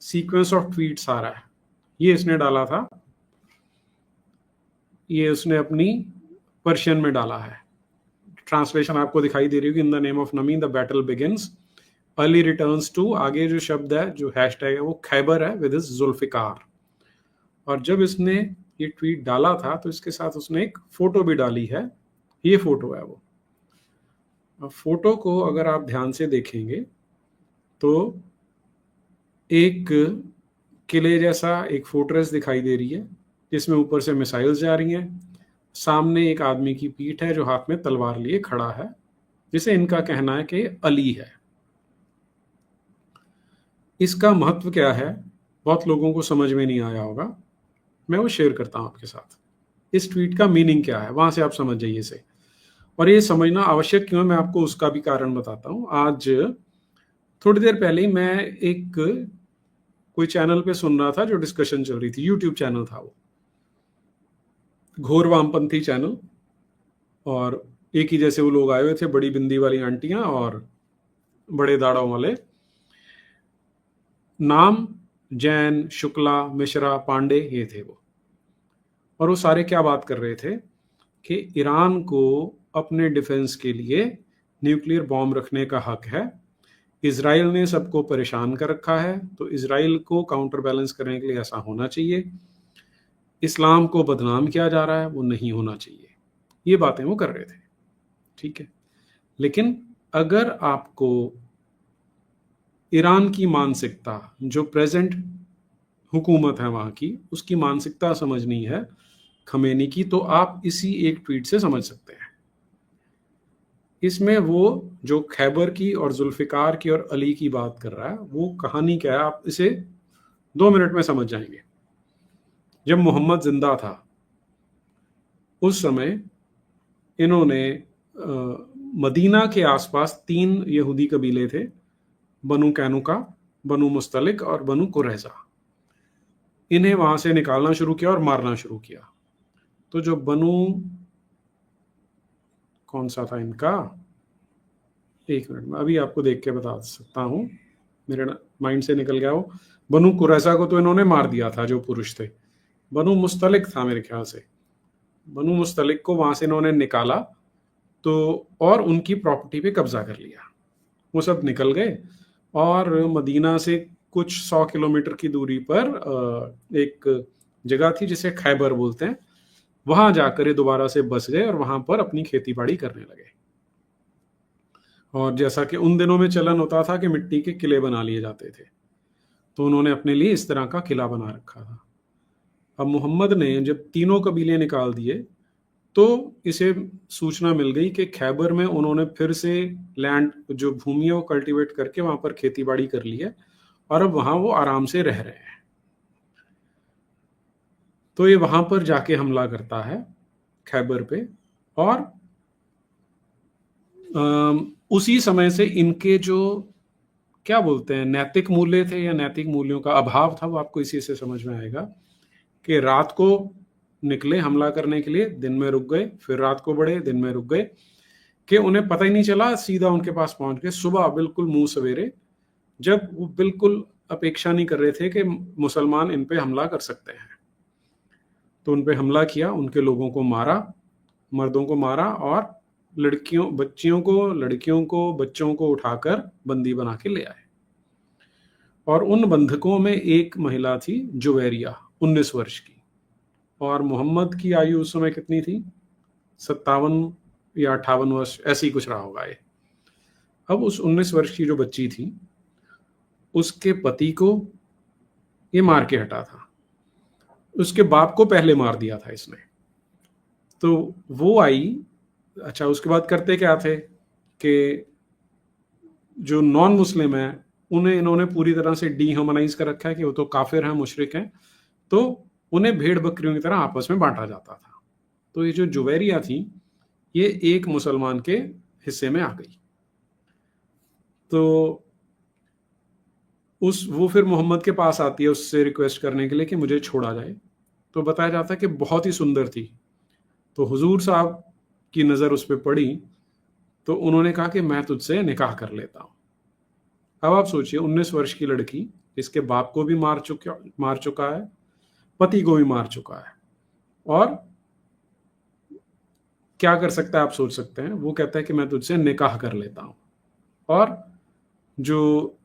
सीक्वेंस ऑफ ट्वीट्स आ रहा है, ये इसने डाला था, ये उसने अपनी पर्शियन में डाला है, ट्रांसलेशन आपको दिखाई दे रही होगी, in the name of Nami the battle begins, Ali returns to, आगे जो शब्द है जो हैशटैग है वो खैबर है विद हिज जुल्फिकार। और जब इसने ये ट्वीट डाला था तो इसके साथ उसने एक फोटो भी डाली है, ये फोटो है वो। अब फोटो को अगर आप ध्यान से देखेंगे तो एक किले जैसा एक फोर्ट्रेस दिखाई दे रही है जिसमें ऊपर से मिसाइल्स जा रही हैं। सामने एक आदमी की पीठ है जो हाथ में तलवार लिए खड़ा है, जिसे इनका कहना है कि अली है। इसका महत्व क्या है बहुत लोगों को समझ में नहीं आया होगा, मैं वो शेयर करता हूं आपके साथ। इस ट्वीट का मीनिंग क्या है वहां से आप समझ जाइए इसे, और ये समझना आवश्यक क्यों है मैं आपको उसका भी कारण बताता हूं। आज थोड़ी देर पहले ही मैं एक कोई चैनल पे सुन रहा था जो डिस्कशन चल रही थी, यूट्यूब चैनल था वो, घोर वामपंथी चैनल, और एक ही जैसे वो लोग आए हुए थे, बड़ी बिंदी वाली आंटियां और बड़े दाढ़ों वाले, नाम जैन, शुक्ला, मिश्रा, पांडे, ये थे वो। और वो सारे क्या बात कर रहे थे कि ईरान को अपने डिफेंस के लिए न्यूक्लियर बॉम्ब रखने का हक है, इजराइल ने सबको परेशान कर रखा है तो इजराइल को काउंटर बैलेंस करने के लिए ऐसा होना चाहिए, इस्लाम को बदनाम किया जा रहा है वो नहीं होना चाहिए, ये बातें वो कर रहे थे। ठीक है, लेकिन अगर आपको ईरान की मानसिकता, जो प्रेजेंट हुकूमत है वहां की, उसकी मानसिकता समझनी है खमेनी की, तो आप इसी एक ट्वीट से समझ सकते हैं। इसमें वो जो खैबर की और जुल्फिकार की और अली की बात कर रहा है वो कहानी क्या है आप इसे 2 मिनट में समझ जाएंगे। जब मोहम्मद जिंदा था उस समय इन्होंने मदीना के आसपास 3 यहूदी कबीले थे, बनु कैनुका, बनु मुस्तलिक और बनु कुरैजा। इन्हें वहां से निकालना शुरू किया और मारना शुरू किया। तो जो बनु, कौन सा था इनका, 1 मिनट में अभी आपको देख के बता सकता हूं, मेरे माइंड से निकल गया वो। बनु कुरैजा को तो इन्होंने मार दिया था जो पुरुष थे, बनु मुस्तलिक था मेरे ख्याल से, बनु मुस्तलिक को वहां से इन्होंने निकाला तो और उनकी प्रॉपर्टी पे कब्जा कर लिया। वो सब निकल गए और मदीना से कुछ 100 किलोमीटर की दूरी पर एक जगह थी जिसे खैबर बोलते हैं, वहां जाकर ये दोबारा से बस गए और वहां पर अपनी खेती बाड़ी करने लगे। और जैसा कि उन दिनों में चलन होता था कि मिट्टी के किले बना लिए जाते थे, तो उन्होंने अपने लिए इस तरह का किला बना रखा था। अब मोहम्मद ने जब तीनों कबीले निकाल दिए तो इसे सूचना मिल गई कि खैबर में उन्होंने फिर से लैंड, जो भूमि है वो कल्टीवेट करके वहां पर खेती बाड़ी कर ली है और अब वहां वो आराम से रह रहे हैं। तो ये वहां पर जाके हमला करता है खैबर पे, और उसी समय से इनके जो क्या बोलते हैं नैतिक मूल्य थे या नैतिक मूल्यों का अभाव था वो आपको इसी से समझ में आएगा कि रात को निकले हमला करने के लिए, दिन में रुक गए, फिर रात को बढ़े, दिन में रुक गए, कि उन्हें पता ही नहीं चला, सीधा उनके पास पहुंच गए सुबह बिल्कुल मुंह सवेरे, जब वो बिल्कुल अपेक्षा नहीं कर रहे थे कि मुसलमान इन पे हमला कर सकते हैं। तो उन पे हमला किया, उनके लोगों को मारा, मर्दों को मारा और बच्चियों को, लड़कियों को, बच्चों को उठाकर बंदी बना के ले आए। और उन बंधकों में एक महिला थी जुवैरिया, 19 वर्ष की, और मोहम्मद की आयु उस समय कितनी थी, 57 या 58 वर्ष, ऐसी कुछ रहा होगा ये। अब उस 19 वर्ष की जो बच्ची थी उसके पति को ये मार के हटा था, उसके बाप को पहले मार दिया था इसने। तो वो आई, अच्छा उसके बाद करते क्या थे कि जो नॉन मुस्लिम है उन्हें इन्होंने पूरी तरह से डीह्यूमनाइज कर रखा है कि वो तो काफिर हैं, मुशरिक हैं, तो उन्हें भेड़ बकरियों की तरह आपस में बांटा जाता था। तो ये जो जुवैरिया थी ये एक मुसलमान के हिस्से में आ गई। तो वो फिर मोहम्मद के पास आती है उससे रिक्वेस्ट करने के लिए कि मुझे छोड़ा जाए। तो बताया जाता है कि बहुत ही सुंदर थी, तो हुजूर साहब की नज़र उस पर पड़ी तो उन्होंने कहा कि मैं तुझसे निकाह कर लेता हूँ। अब आप सोचिए 19 वर्ष की लड़की, इसके बाप को भी मार चुका है, पति को भी मार चुका है, और क्या कर सकता है आप सोच सकते हैं, वो कहता है कि मैं तुझसे निकाह कर लेता हूँ। और जो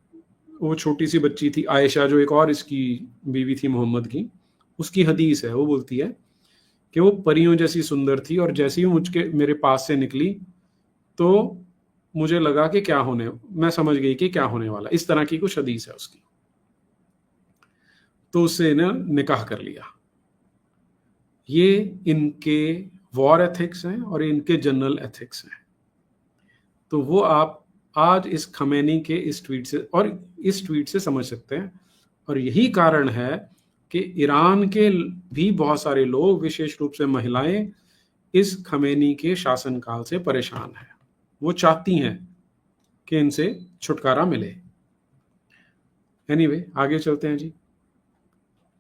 वो छोटी सी बच्ची थी आयशा, जो एक और इसकी बीवी थी मोहम्मद की, उसकी हदीस है, वो बोलती है कि वो परियों जैसी सुंदर थी और जैसे ही मुझके मेरे पास से निकली तो मुझे लगा कि क्या होने, मैं समझ गई कि क्या होने वाला। इस तरह की कुछ हदीस है उसकी। तो उससे ने निकाह कर लिया। ये इनके वॉर एथिक्स हैं और इनके जनरल एथिक्स हैं। तो वो आप आज इस खमेनी के इस ट्वीट से समझ सकते हैं। और यही कारण है कि ईरान के भी बहुत सारे लोग, विशेष रूप से महिलाएं, इस खमेनी के शासनकाल से परेशान हैं। वो चाहती हैं कि इनसे छुटकारा मिले। एनीवे, आगे चलते हैं जी।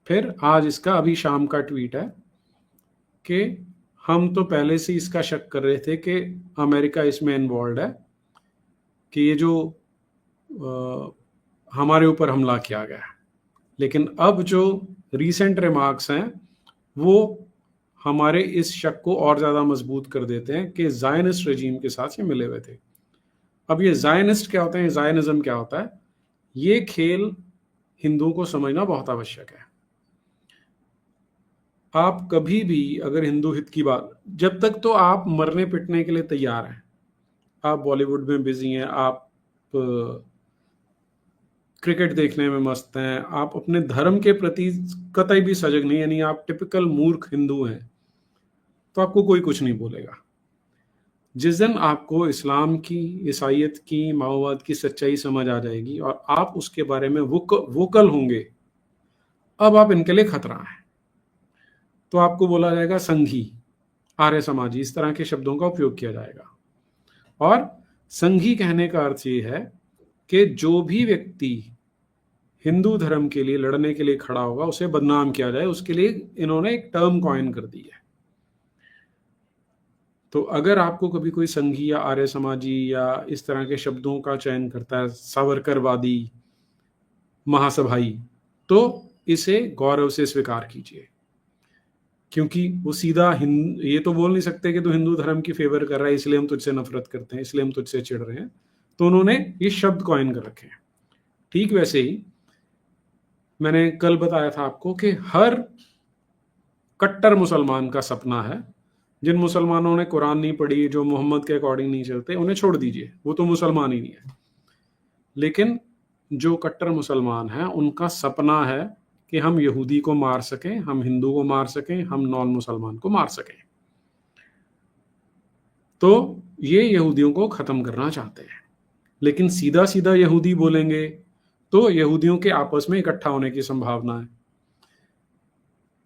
फिर आज इसका अभी शाम का ट्वीट है कि हम तो पहले से इसका शक कर रहे थे कि अमेरिका इसमें इन्वॉल्व है, कि ये जो हमारे ऊपर हमला किया गया है। लेकिन अब जो रीसेंट रिमार्क्स हैं वो हमारे इस शक को और ज़्यादा मजबूत कर देते हैं कि ज़ायनिस्ट रजीम के साथ ये मिले हुए थे। अब ये ज़ायनिस्ट क्या होते हैं, ज़ायनिज़्म क्या होता है, ये खेल हिंदुओं को समझना बहुत आवश्यक है। आप कभी भी अगर हिंदू हित की बात, जब तक तो आप मरने पिटने के लिए तैयार हैं, आप बॉलीवुड में बिजी हैं, आप क्रिकेट देखने में मस्त हैं, आप अपने धर्म के प्रति कतई भी सजग नहीं, यानी आप टिपिकल मूर्ख हिंदू हैं, तो आपको कोई कुछ नहीं बोलेगा। जिस दिन आपको इस्लाम की, ईसाइयत की, माओवाद की सच्चाई समझ आ जाएगी और आप उसके बारे में वोकल होंगे, अब आप इनके लिए खतरा है। तो आपको बोला जाएगा संघी, आर्य समाजी, इस तरह के शब्दों का उपयोग किया जाएगा। और संघी कहने का अर्थ ये है कि जो भी व्यक्ति हिंदू धर्म के लिए लड़ने के लिए खड़ा होगा उसे बदनाम किया जाए, उसके लिए इन्होंने एक टर्म कॉइन कर दी है। तो अगर आपको कभी कोई संघी या आर्य समाजी या इस तरह के शब्दों का चयन करता है, सावरकरवादी, महासभाई, तो इसे गौरव से स्वीकार कीजिए, क्योंकि वो सीधा ये तो बोल नहीं सकते कि तू हिंदू धर्म की फेवर कर रहा है इसलिए हम तुझसे नफरत करते हैं, इसलिए हम तुझसे चिढ़ रहे हैं। तो उन्होंने ये शब्द कॉइन कर रखे हैं। ठीक वैसे ही मैंने कल बताया था आपको कि हर कट्टर मुसलमान का सपना है, जिन मुसलमानों ने कुरान नहीं पढ़ी, जो मोहम्मद के अकॉर्डिंग नहीं चलते, उन्हें छोड़ दीजिए, वो तो मुसलमान ही नहीं है। लेकिन जो कट्टर मुसलमान हैं उनका सपना है कि हम यहूदी को मार सकें, हम हिंदू को मार सकें, हम नॉन मुसलमान को मार सकें। तो ये यहूदियों को खत्म करना चाहते हैं। लेकिन सीधा सीधा यहूदी बोलेंगे तो यहूदियों के आपस में इकट्ठा होने की संभावना है,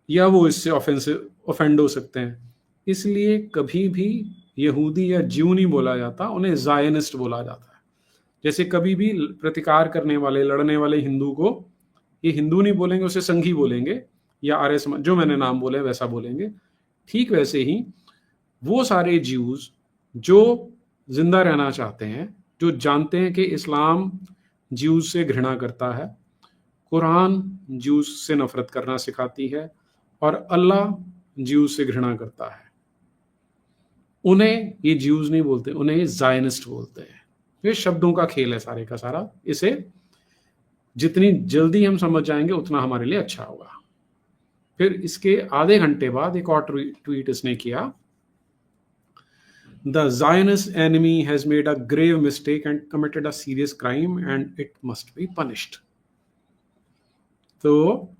या वो इससे ऑफेंड हो सकते हैं। इसलिए कभी भी यहूदी या ज्यू नहीं बोला जाता, उन्हें ज़ायनिस्ट बोला जाता है। जैसे कभी भी प्रतिकार करने वाले, लड़ने वाले हिंदू को ये हिंदू नहीं बोलेंगे, उसे संघी बोलेंगे, या आर्य समाज, जो मैंने नाम बोले वैसा बोलेंगे। ठीक वैसे ही वो सारे ज्यूज जो जिंदा रहना चाहते हैं, जो जानते हैं कि इस्लाम ज्यूज से घृणा करता है, कुरान ज्यूज से नफरत करना सिखाती है और अल्लाह ज्यूज से घृणा करता है, उन्हें ये ज्यूज नहीं बोलते, उन्हें ये ज़ायनिस्ट बोलते हैं। ये शब्दों का खेल है सारे का सारा। इसे जितनी जल्दी हम समझ जाएंगे उतना हमारे लिए अच्छा होगा। फिर इसके आधे घंटे बाद एक और ट्वीट इसने किया, the Zionist enemy has made a grave mistake and committed a serious crime and it must be punished. तो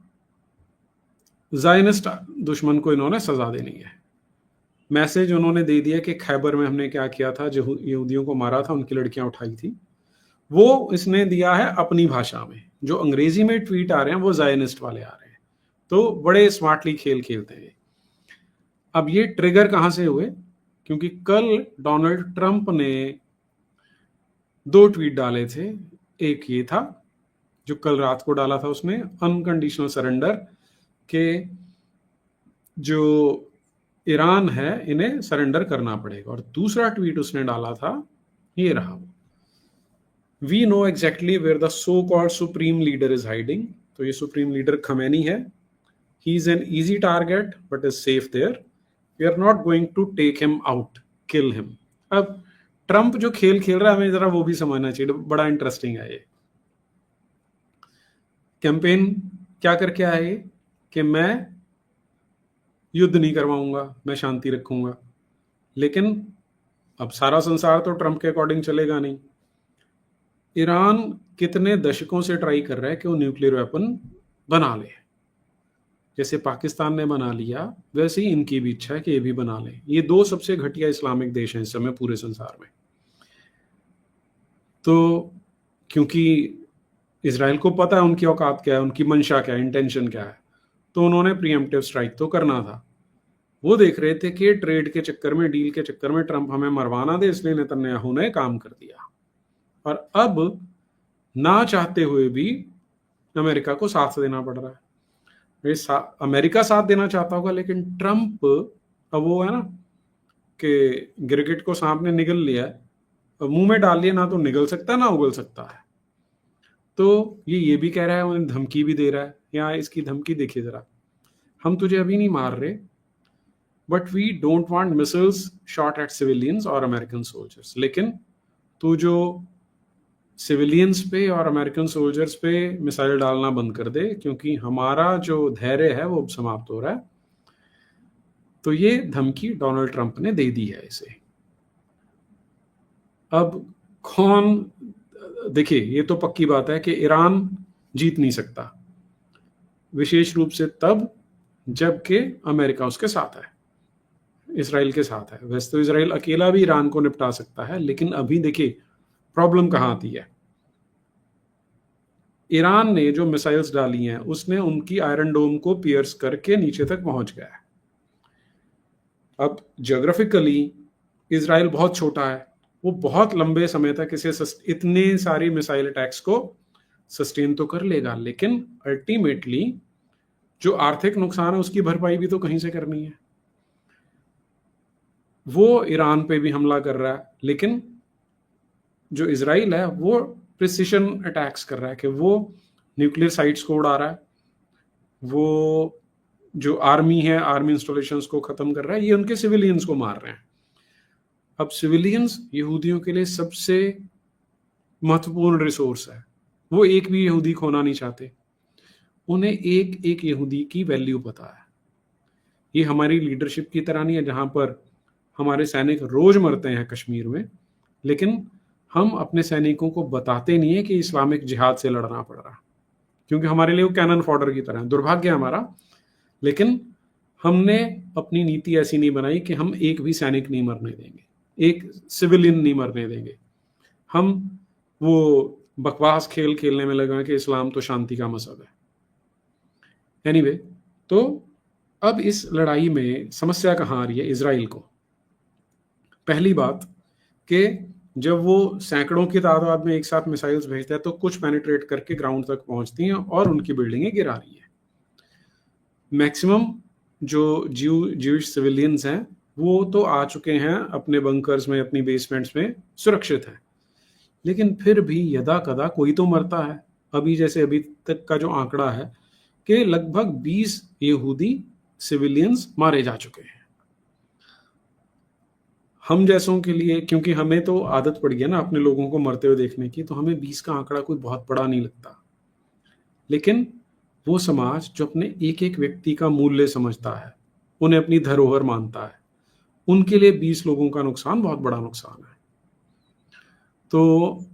ज़ायनिस्ट दुश्मन को इन्होंने सजा देनी है। मैसेज उन्होंने दे दिया कि खैबर में हमने क्या किया था, जो यहूदियों को मारा था, उनकी लड़कियां उठाई थी, वो इसने दिया है अपनी भाषा में। जो अंग्रेजी में ट्वीट आ रहे हैं वो ज़ायनिस्ट वाले आ रहे हैं। तो बड़े स्मार्टली खेल खेलते हैं। अब ये ट्रिगर कहां से हुए, क्योंकि कल डोनाल्ड ट्रंप ने 2 ट्वीट डाले थे। एक ये था जो कल रात को डाला था उसने, अनकंडीशनल सरेंडर, के जो ईरान है इन्हें सरेंडर करना पड़ेगा। और दूसरा ट्वीट उसने डाला था, ये रहा, we know exactly where the so called supreme leader is hiding. तो ये सुप्रीम लीडर खमेनी है। He is an easy target but is safe there. We are not going to take him out, kill him. अब ट्रंप जो खेल खेल रहा है हमें जरा वो भी समझना चाहिए, बड़ा इंटरेस्टिंग है ये कैंपेन। क्या करके आए ये कि मैं युद्ध नहीं करवाऊंगा, मैं शांति रखूंगा, लेकिन अब सारा संसार तो ट्रंप के अकॉर्डिंग चलेगा नहीं। ईरान कितने दशकों से ट्राई कर रहा है कि वो न्यूक्लियर वेपन बना ले, जैसे पाकिस्तान ने बना लिया वैसे ही इनकी भी इच्छा है कि ये भी बना लें। ये दो सबसे घटिया इस्लामिक देश हैं इस समय पूरे संसार में। तो क्योंकि इजराइल को पता है उनकी औकात क्या है, उनकी मंशा क्या है, इंटेंशन क्या है, तो उन्होंने प्रीएम्प्टिव स्ट्राइक तो करना था। वो देख रहे थे कि ट्रेड के चक्कर में, डील के चक्कर में ट्रंप हमें मरवाना दे, इसलिए नेतन्याहू ने काम कर दिया। और अब ना चाहते हुए भी अमेरिका को साथ देना पड़ रहा है। अमेरिका साथ देना चाहता होगा, लेकिन ट्रंप, अब वो है ना कि गिरगिट को सांप ने निगल लिया है, मुंह में डाल लिया, ना तो निगल सकता ना उगल सकता है। तो ये भी कह रहा है, उन्हें धमकी भी दे रहा है। यहाँ इसकी धमकी देखिए जरा, हम तुझे अभी नहीं मार रहे, but we don't want missiles shot at civilians और अमेरिकन सोल्जर्स, लेकिन तू जो सिविलियंस पे और अमेरिकन सोल्जर्स पे मिसाइल डालना बंद कर दे, क्योंकि हमारा जो धैर्य है वो अब समाप्त हो रहा है। तो ये धमकी डोनाल्ड ट्रंप ने दे दी है इसे। अब कौन, देखिए ये तो पक्की बात है कि ईरान जीत नहीं सकता, विशेष रूप से तब जबकि अमेरिका उसके साथ है, इसराइल के साथ है। वैसे तो इसराइल अकेला भी ईरान को निपटा सकता है, लेकिन अभी देखिए प्रॉब्लम कहाँ आती है। ईरान ने जो मिसाइल्स डाली हैं उसने उनकी आयरन डोम को पियर्स करके नीचे तक पहुंच गया है। अब ज्योग्राफिकली इसराइल बहुत छोटा है, वो बहुत लंबे समय तक इसे इतने सारी मिसाइल अटैक्स को सस्टेन तो कर लेगा, लेकिन अल्टीमेटली जो आर्थिक नुकसान है उसकी भरपाई भी तो कहीं से करनी है। वो ईरान पे भी हमला कर रहा है, लेकिन जो इसराइल है वो प्रिसिशन अटैक्स कर रहा है कि वो न्यूक्लियर साइट्स को उड़ा रहा है, वो जो आर्मी है आर्मी इंस्टॉलेशंस को खत्म कर रहा है, ये उनके सिविलियंस को मार रहे हैं। अब सिविलियंस यहूदियों के लिए सबसे महत्वपूर्ण रिसोर्स है, वो एक भी यहूदी खोना नहीं चाहते, उन्हें एक एक यहूदी की वैल्यू पता है। ये हमारी लीडरशिप की तरह नहीं है जहां पर हमारे सैनिक रोज मरते हैं कश्मीर में, लेकिन हम अपने सैनिकों को बताते नहीं है कि इस्लामिक जिहाद से लड़ना पड़ रहा, क्योंकि हमारे लिए वो कैनन फॉडर की तरह है। दुर्भाग्य हमारा, लेकिन हमने अपनी नीति ऐसी नहीं बनाई कि हम एक भी सैनिक नहीं मरने देंगे, एक सिविलियन नहीं मरने देंगे। हम वो बकवास खेल खेलने में लगे कि इस्लाम तो शांति का मजहब है। एनीवे, तो अब इस लड़ाई में समस्या कहाँ आ रही है इजराइल को? पहली बात कि जब वो सैकड़ों की तादाद में एक साथ मिसाइल्स भेजता है तो कुछ पेनिट्रेट करके ग्राउंड तक पहुंचती हैं और उनकी बिल्डिंगें गिरा रही है। मैक्सिमम जो ज्यूइश सिविलियंस हैं वो तो आ चुके हैं अपने बंकर्स में, अपनी बेसमेंट्स में सुरक्षित हैं, लेकिन फिर भी यदा कदा कोई तो मरता है। अभी जैसे अभी तक का जो आंकड़ा है कि लगभग 20 यहूदी सिविलियंस मारे जा चुके हैं। हम जैसों के लिए, क्योंकि हमें तो आदत पड़ गई है ना अपने लोगों को मरते हुए देखने की, तो हमें 20 का आंकड़ा कोई बहुत बड़ा नहीं लगता, लेकिन वो समाज जो अपने एक एक व्यक्ति का मूल्य समझता है, उन्हें अपनी धरोहर मानता है, उनके लिए 20 लोगों का नुकसान बहुत बड़ा नुकसान है। तो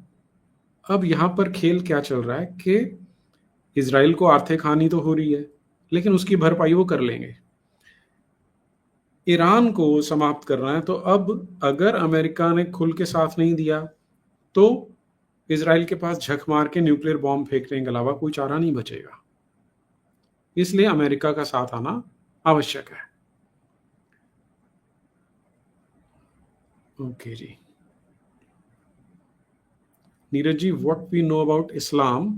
अब यहां पर खेल क्या चल रहा है कि इजराइल को आर्थिक हानि तो हो रही है, लेकिन उसकी भरपाई वो कर लेंगे। ईरान को समाप्त करना है, तो अब अगर अमेरिका ने खुल के साथ नहीं दिया तो इजराइल के पास झक मार के न्यूक्लियर बॉम्ब फेंकने के अलावा कोई चारा नहीं बचेगा। इसलिए अमेरिका का साथ आना आवश्यक है। ओके जी, Neeraj ji, what we know about Islam,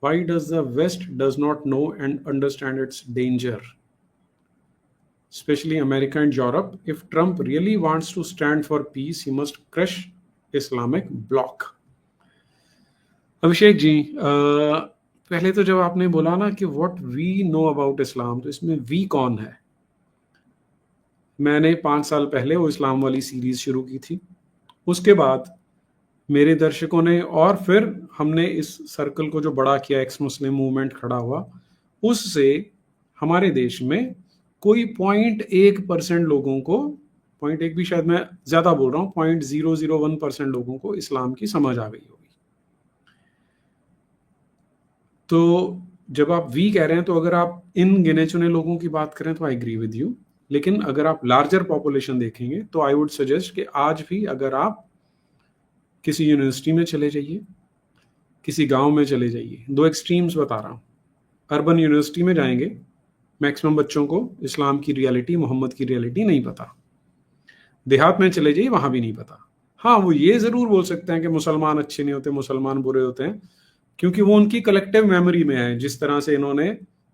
why does the west does not know and understand its danger, especially America and Europe? If Trump really wants to stand for peace, he must crush Islamic bloc. Abhishek ji, पहले तो जब आपने बोला ना कि व्हाट वी नो अबाउट इस्लाम, तो इसमें वी कौन है? मैंने 5 साल पहले वो इस्लाम वाली सीरीज शुरू की थी। उसके बाद मेरे दर्शकों ने, और फिर हमने इस सर्कल को जो बड़ा किया, एक्स मुस्लिम मूवमेंट खड़ा हुआ, उससे हमारे देश में कोई 0.1% लोगों को, 0.1 भी शायद मैं ज्यादा बोल रहा हूँ, 0.001% लोगों को इस्लाम की समझ आ गई होगी। तो जब आप वी कह रहे हैं, तो अगर आप इन गिने चुने लोगों की बात करें तो आई एग्री विद यू, लेकिन अगर आप लार्जर पॉपुलेशन देखेंगे तो आई वुड सजेस्ट कि आज भी अगर आप किसी यूनिवर्सिटी में चले जाइए, किसी गांव में चले जाइए, दो एक्सट्रीम्स बता रहा हूँ, अर्बन यूनिवर्सिटी में जाएंगे, मैक्सिमम बच्चों को इस्लाम की रियलिटी, मोहम्मद की रियलिटी नहीं पता। देहात में चले जाइए, वहां भी नहीं पता। हाँ, वो ये जरूर बोल सकते हैं कि मुसलमान अच्छे नहीं होते, मुसलमान बुरे होते हैं, क्योंकि वो उनकी कलेक्टिव मेमोरी में है। जिस तरह से इन्होंने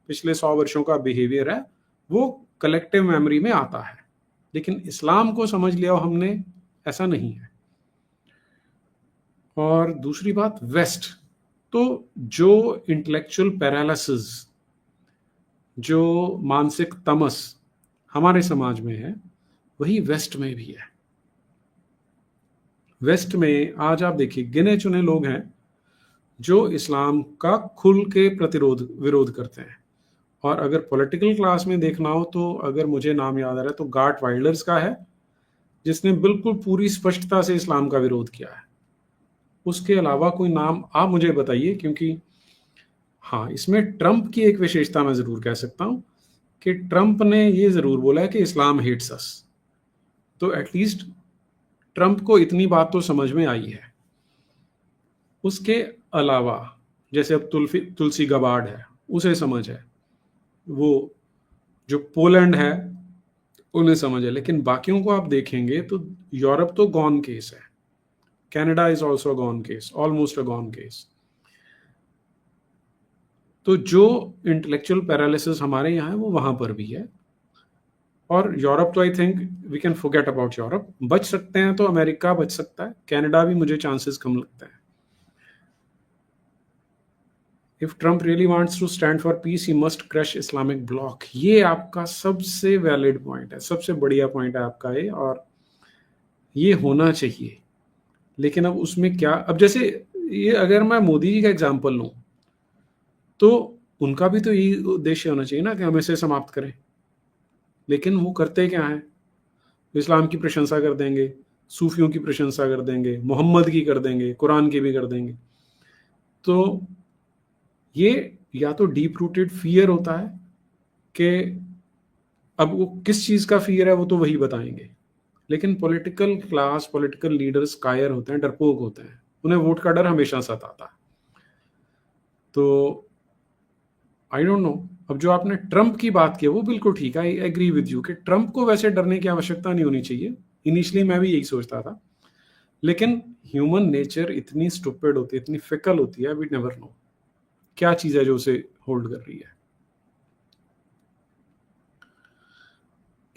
पिछले 100 वर्षों का बिहेवियर है, वो कलेक्टिव मेमोरी में आता है। लेकिन इस्लाम को समझ लिया हमने, ऐसा नहीं है। और दूसरी बात, वेस्ट, तो जो इंटेलेक्चुअल पैरालिसिस, जो मानसिक तमस हमारे समाज में है, वही वेस्ट में भी है। वेस्ट में आज आप देखिए, गिने चुने लोग हैं जो इस्लाम का खुल के विरोध करते हैं। और अगर पॉलिटिकल क्लास में देखना हो तो अगर मुझे नाम याद आ रहा है तो गार्ट वाइल्डर्स का है, जिसने बिल्कुल पूरी स्पष्टता से इस्लाम का विरोध किया है। उसके अलावा कोई नाम आप मुझे बताइए, क्योंकि हाँ, इसमें ट्रंप की एक विशेषता मैं जरूर कह सकता हूं कि ट्रंप ने ये जरूर बोला है कि इस्लाम हेट्स अस। तो एटलीस्ट ट्रंप को इतनी बात तो समझ में आई है। उसके अलावा जैसे अब तुलसी गबार्ड है, उसे समझ है, वो जो पोलैंड है उन्हें समझ है, लेकिन बाकियों को आप देखेंगे तो यूरोप तो गॉन केस है, Canada is also gone case, almost a gone case. तो जो इंटेलेक्चुअल पैरालिसिस हमारे यहाँ है वो वहां पर भी है। और यूरोप तो I think we can forget about Europe. बच सकते हैं तो अमेरिका बच सकता है, कनाडा भी मुझे चांसेस कम लगता है। If Trump really wants to stand for peace he must crush Islamic bloc. ये आपका सबसे वैलिड पॉइंट है, सबसे बढ़िया पॉइंट है आपका ये, और ये होना चाहिए। लेकिन अब उसमें क्या, अब जैसे ये अगर मैं मोदी जी का एग्जाम्पल लूं तो उनका भी तो यही उद्देश्य होना चाहिए ना कि हम इसे समाप्त करें। लेकिन वो करते क्या है, इस्लाम की प्रशंसा कर देंगे, सूफियों की प्रशंसा कर देंगे, मोहम्मद की कर देंगे, कुरान की भी कर देंगे। तो ये या तो डीप रूटेड फियर होता है कि अब वो किस चीज का फियर है वो तो वही बताएंगे। लेकिन पॉलिटिकल क्लास, पॉलिटिकल लीडर्स कायर होते हैं, डरपोक होते हैं, उन्हें वोट का डर हमेशा सताता है। तो आई डोंट नो, अब जो आपने ट्रंप की बात की वो बिल्कुल ठीक है, आई एग्री विद यू कि ट्रंप को वैसे डरने की आवश्यकता नहीं होनी चाहिए। इनिशियली मैं भी यही सोचता था, लेकिन ह्यूमन नेचर इतनी स्टूपिड होती है, इतनी फिकल होती है, वी नेवर नो क्या चीज है जो उसे होल्ड कर रही है।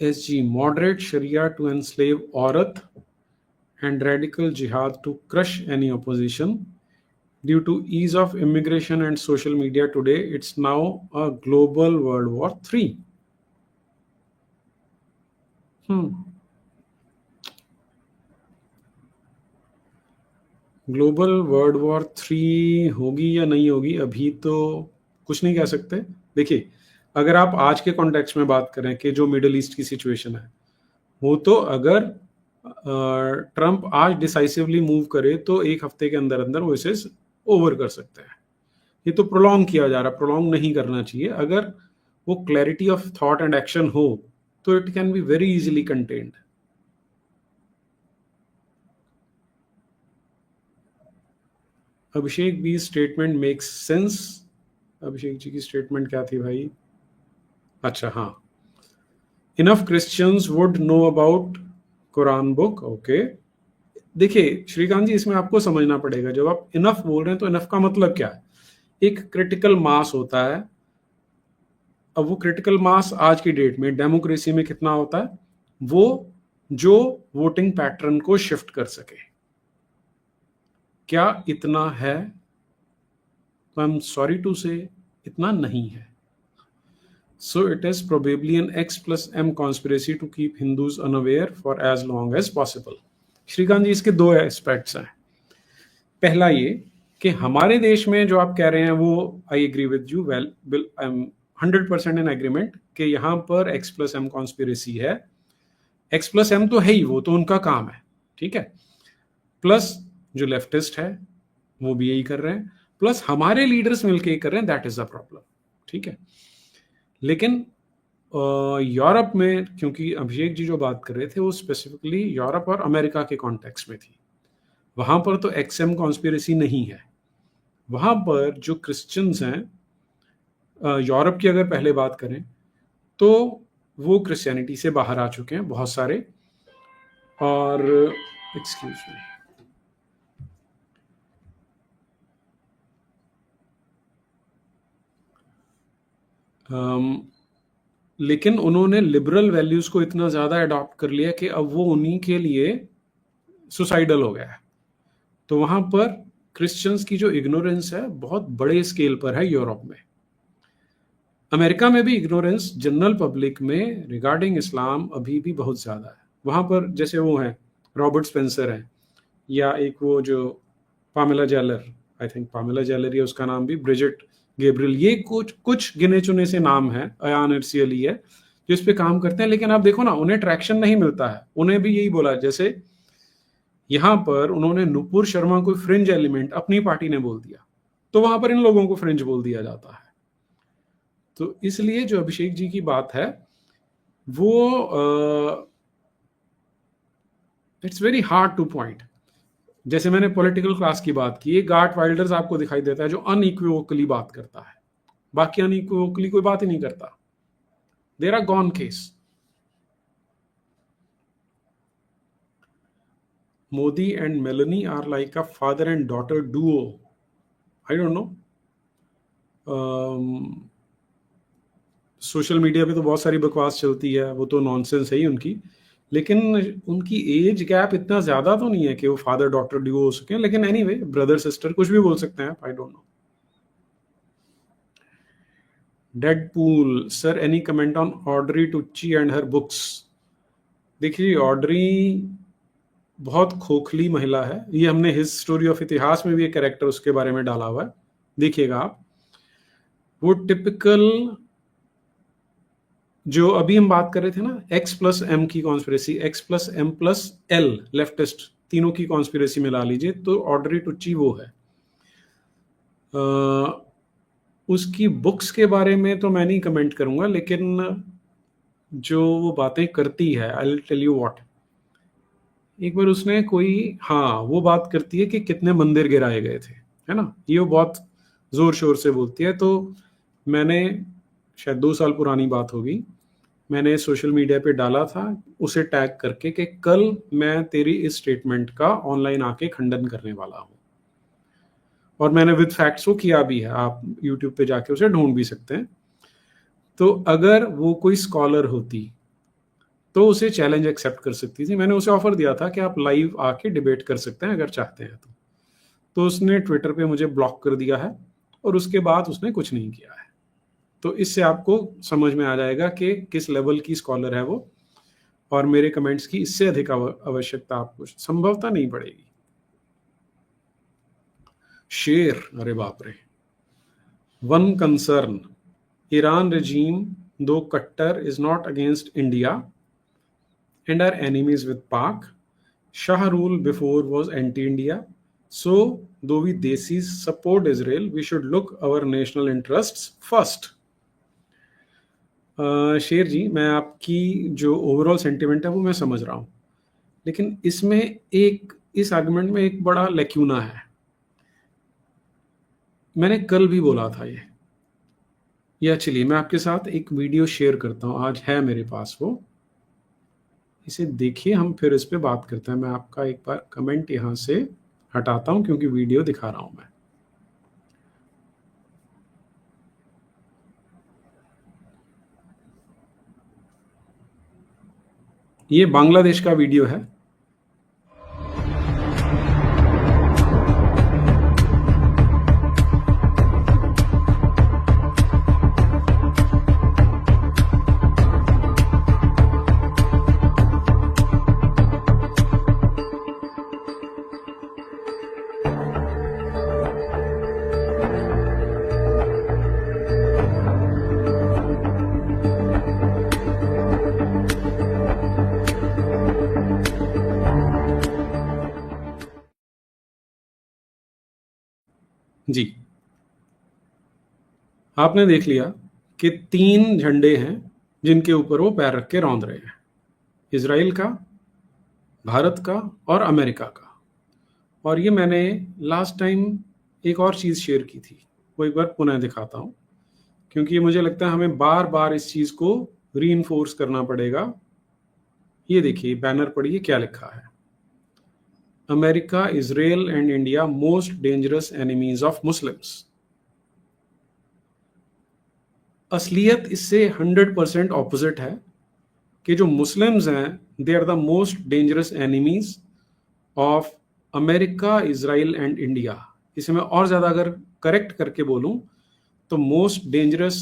SG, moderate Sharia to enslave औरत and radical jihad to crush any opposition. Due to ease of immigration and social media today, it's now a global World War III. Global world war 3 होगी या नहीं होगी अभी तो कुछ नहीं कह सकते। देखिए, अगर आप आज के कॉन्टेक्स्ट में बात करें कि जो मिडिल ईस्ट की सिचुएशन है, वो तो अगर ट्रंप आज डिसाइसिवली मूव करे तो एक हफ्ते के अंदर अंदर वो इसे ओवर कर सकते हैं। ये तो प्रोलॉन्ग किया जा रहा है, प्रोलॉन्ग नहीं करना चाहिए। अगर वो clarity of thought and action हो तो it can be very easily contained. Abhishek B statement makes sense. Abhishek ji की स्टेटमेंट क्या थी भाई? अच्छा, हाँ, enough Christians would know about Quran book. Okay, देखिए श्रीकांत जी, इसमें आपको समझना पड़ेगा, जब आप इनफ बोल रहे हैं तो इनफ का मतलब क्या है? एक क्रिटिकल मास होता है। अब वो क्रिटिकल मास आज की डेट में डेमोक्रेसी में कितना होता है? वो जो वोटिंग पैटर्न को शिफ्ट कर सके। क्या इतना है? तो आई एम सॉरी टू से इतना नहीं है। So it is probably an X plus M conspiracy to keep Hindus unaware for as long as possible. Shrikant जी, इसके दो एस्पेक्ट्स हैं. पहला ये कि हमारे देश में जो आप कह रहे हैं वो I agree with you, well I am 100% in agreement कि यहाँ पर X प्लस M कॉन्स्पिरेसी है. X प्लस M तो है ही, वो तो उनका काम है, ठीक है. प्लस जो लेफ्टिस्ट है वो भी यही कर रहे हैं, प्लस हमारे लीडर्स मिलके कर रहे हैं. दैट इज द प्रॉब्लम, ठीक है. लेकिन यूरोप में, क्योंकि अभिषेक जी जो बात कर रहे थे वो स्पेसिफिकली यूरोप और अमेरिका के कॉन्टेक्स्ट में थी, वहां पर तो XM कॉन्स्पिरेसी नहीं है. वहां पर जो क्रिश्चियंस हैं, यूरोप की अगर पहले बात करें तो वो क्रिश्चियनिटी से बाहर आ चुके हैं बहुत सारे. और एक्सक्यूज मी, लेकिन उन्होंने लिबरल वैल्यूज को इतना ज्यादा अडॉप्ट कर लिया कि अब वो उन्हीं के लिए सुसाइडल हो गया है. तो वहां पर क्रिश्चियंस की जो इग्नोरेंस है बहुत बड़े स्केल पर है यूरोप में. अमेरिका में भी इग्नोरेंस जनरल पब्लिक में रिगार्डिंग इस्लाम अभी भी बहुत ज्यादा है. वहां पर जैसे वो हैं रॉबर्ट स्पेंसर हैं, या एक वो जो Pamela jailer, I think Pamela jailer है उसका नाम भी, ब्रिजिट गैब्रियल, ये कुछ गिने चुने से नाम है, अयान एर्सियली है, जो इस पे काम करते हैं. लेकिन आप देखो ना, उन्हें ट्रैक्शन नहीं मिलता है. उन्हें भी यही बोला, जैसे यहां पर उन्होंने नुपुर शर्मा को फ्रिंज एलिमेंट अपनी पार्टी ने बोल दिया, तो वहां पर इन लोगों को फ्रिंज बोल दिया जाता है. तो इसलिए जो अभिषेक जी की बात है वो it's very hard two point. जैसे मैंने पॉलिटिकल क्लास की बात की, ये गार्ट वाइल्डर्स आपको दिखाई देता है जो अनइक्विवोकली बात करता है, बाकी अनइक्विवोकली कोई बात ही नहीं करता. There are gone case. Modi and Meloni are like a father and daughter duo. I don't know, social media पे तो बहुत सारी बकवास चलती है, वो तो नॉनसेंस है ही उनकी. लेकिन उनकी एज गैप इतना ज्यादा तो नहीं है कि वो फादर डॉटर ड्यू हो सके. लेकिन एनीवे, ब्रदर सिस्टर कुछ भी बोल सकते हैं, I don't know. Deadpool sir, any comment on Audrey Truschke and her books? देखिए, ऑड्री बहुत खोखली महिला है. ये हमने हिज स्टोरी ऑफ इतिहास में भी एक कैरेक्टर उसके बारे में डाला हुआ है, देखिएगा आप. वो टिपिकल जो अभी हम बात कर रहे थे ना, X प्लस M की conspiracy, X plus M plus L leftist, तीनों की कॉन्स्पिरेसी मिला लीजिए तो ऑड्री टुच्ची वो है. उसकी बुक्स के बारे में तो मैं नहीं कमेंट करूंगा, लेकिन जो वो बातें करती है, I will tell you what. एक बार उसने कोई, हाँ, वो बात करती है कि कितने मंदिर गिराए गए थे, है ना, ये वो बहुत जोर शोर से बोलती है. तो मैंने, शायद 2 साल पुरानी बात होगी, मैंने सोशल मीडिया पे डाला था उसे टैग करके कि कल मैं तेरी इस स्टेटमेंट का ऑनलाइन आके खंडन करने वाला हूं. और मैंने विद फैक्ट्स वो किया भी है, आप यूट्यूब पे जाके उसे ढूंढ भी सकते हैं. तो अगर वो कोई स्कॉलर होती तो उसे चैलेंज एक्सेप्ट कर सकती थी. मैंने उसे ऑफर दिया था कि आप लाइव आके डिबेट कर सकते हैं अगर चाहते हैं तो उसने ट्विटर पे मुझे ब्लॉक कर दिया है और उसके बाद उसने कुछ नहीं किया है. तो इससे आपको समझ में आ जाएगा कि किस लेवल की स्कॉलर है वो, और मेरे कमेंट्स की इससे अधिक आवश्यकता आपको संभवतः नहीं पड़ेगी. शेर, अरे बाप रे. One concern, Iran regime, though Qatar is not against India and are enemies with Pak, Shah rule before was anti-India. So, though we Desis support Israel, we should look our national interests first. शेर जी, मैं आपकी जो ओवरऑल सेंटिमेंट है वो मैं समझ रहा हूं, लेकिन इसमें इस आर्गुमेंट में एक बड़ा लेक्यूना है. मैंने कल भी बोला था ये चलिए मैं आपके साथ एक वीडियो शेयर करता हूं, आज है मेरे पास वो, इसे देखिए, हम फिर इस पे बात करते हैं. मैं आपका एक बार कमेंट यहां से हटाता हूं क्योंकि वीडियो दिखा रहा हूं मैं. ये बांग्लादेश का वीडियो है. जी, आपने देख लिया कि 3 झंडे हैं जिनके ऊपर वो पैर रख के रौंद रहे हैं, इजराइल का, भारत का और अमेरिका का। और ये मैंने लास्ट टाइम एक और चीज़ शेयर की थी, वो एक बार पुनः दिखाता हूँ, क्योंकि मुझे लगता है हमें बार बार इस चीज़ को रीइंफोर्स करना पड़ेगा। ये देखिए बैनर पढ़िए क्या लिखा है, America, Israel and India most dangerous enemies of Muslims. असलियत इससे 100% ऑपोजिट है कि जो मुस्लिम्स हैं they are the most dangerous enemies of America, Israel and India. इसे मैं और ज़्यादा अगर करेक्ट करके बोलूं तो most dangerous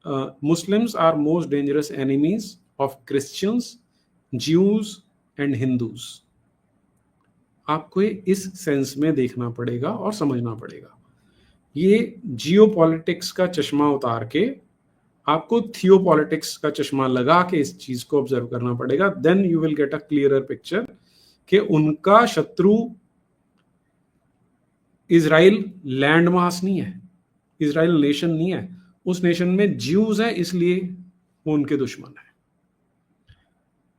Muslims are most dangerous enemies of Christians, Jews and Hindus. आपको इस सेंस में देखना पड़ेगा और समझना पड़ेगा। ये जियोपॉलिटिक्स का चश्मा उतार के आपको थियोपॉलिटिक्स का चश्मा लगा के इस चीज को ऑब्जर्व करना पड़ेगा। Then you will get a clearer picture कि उनका शत्रु इजराइल लैंड मास नहीं है, इजराइल नेशन नहीं है, उस नेशन में ज्यूज हैं, इसलिए वो उनके दुश्मन है।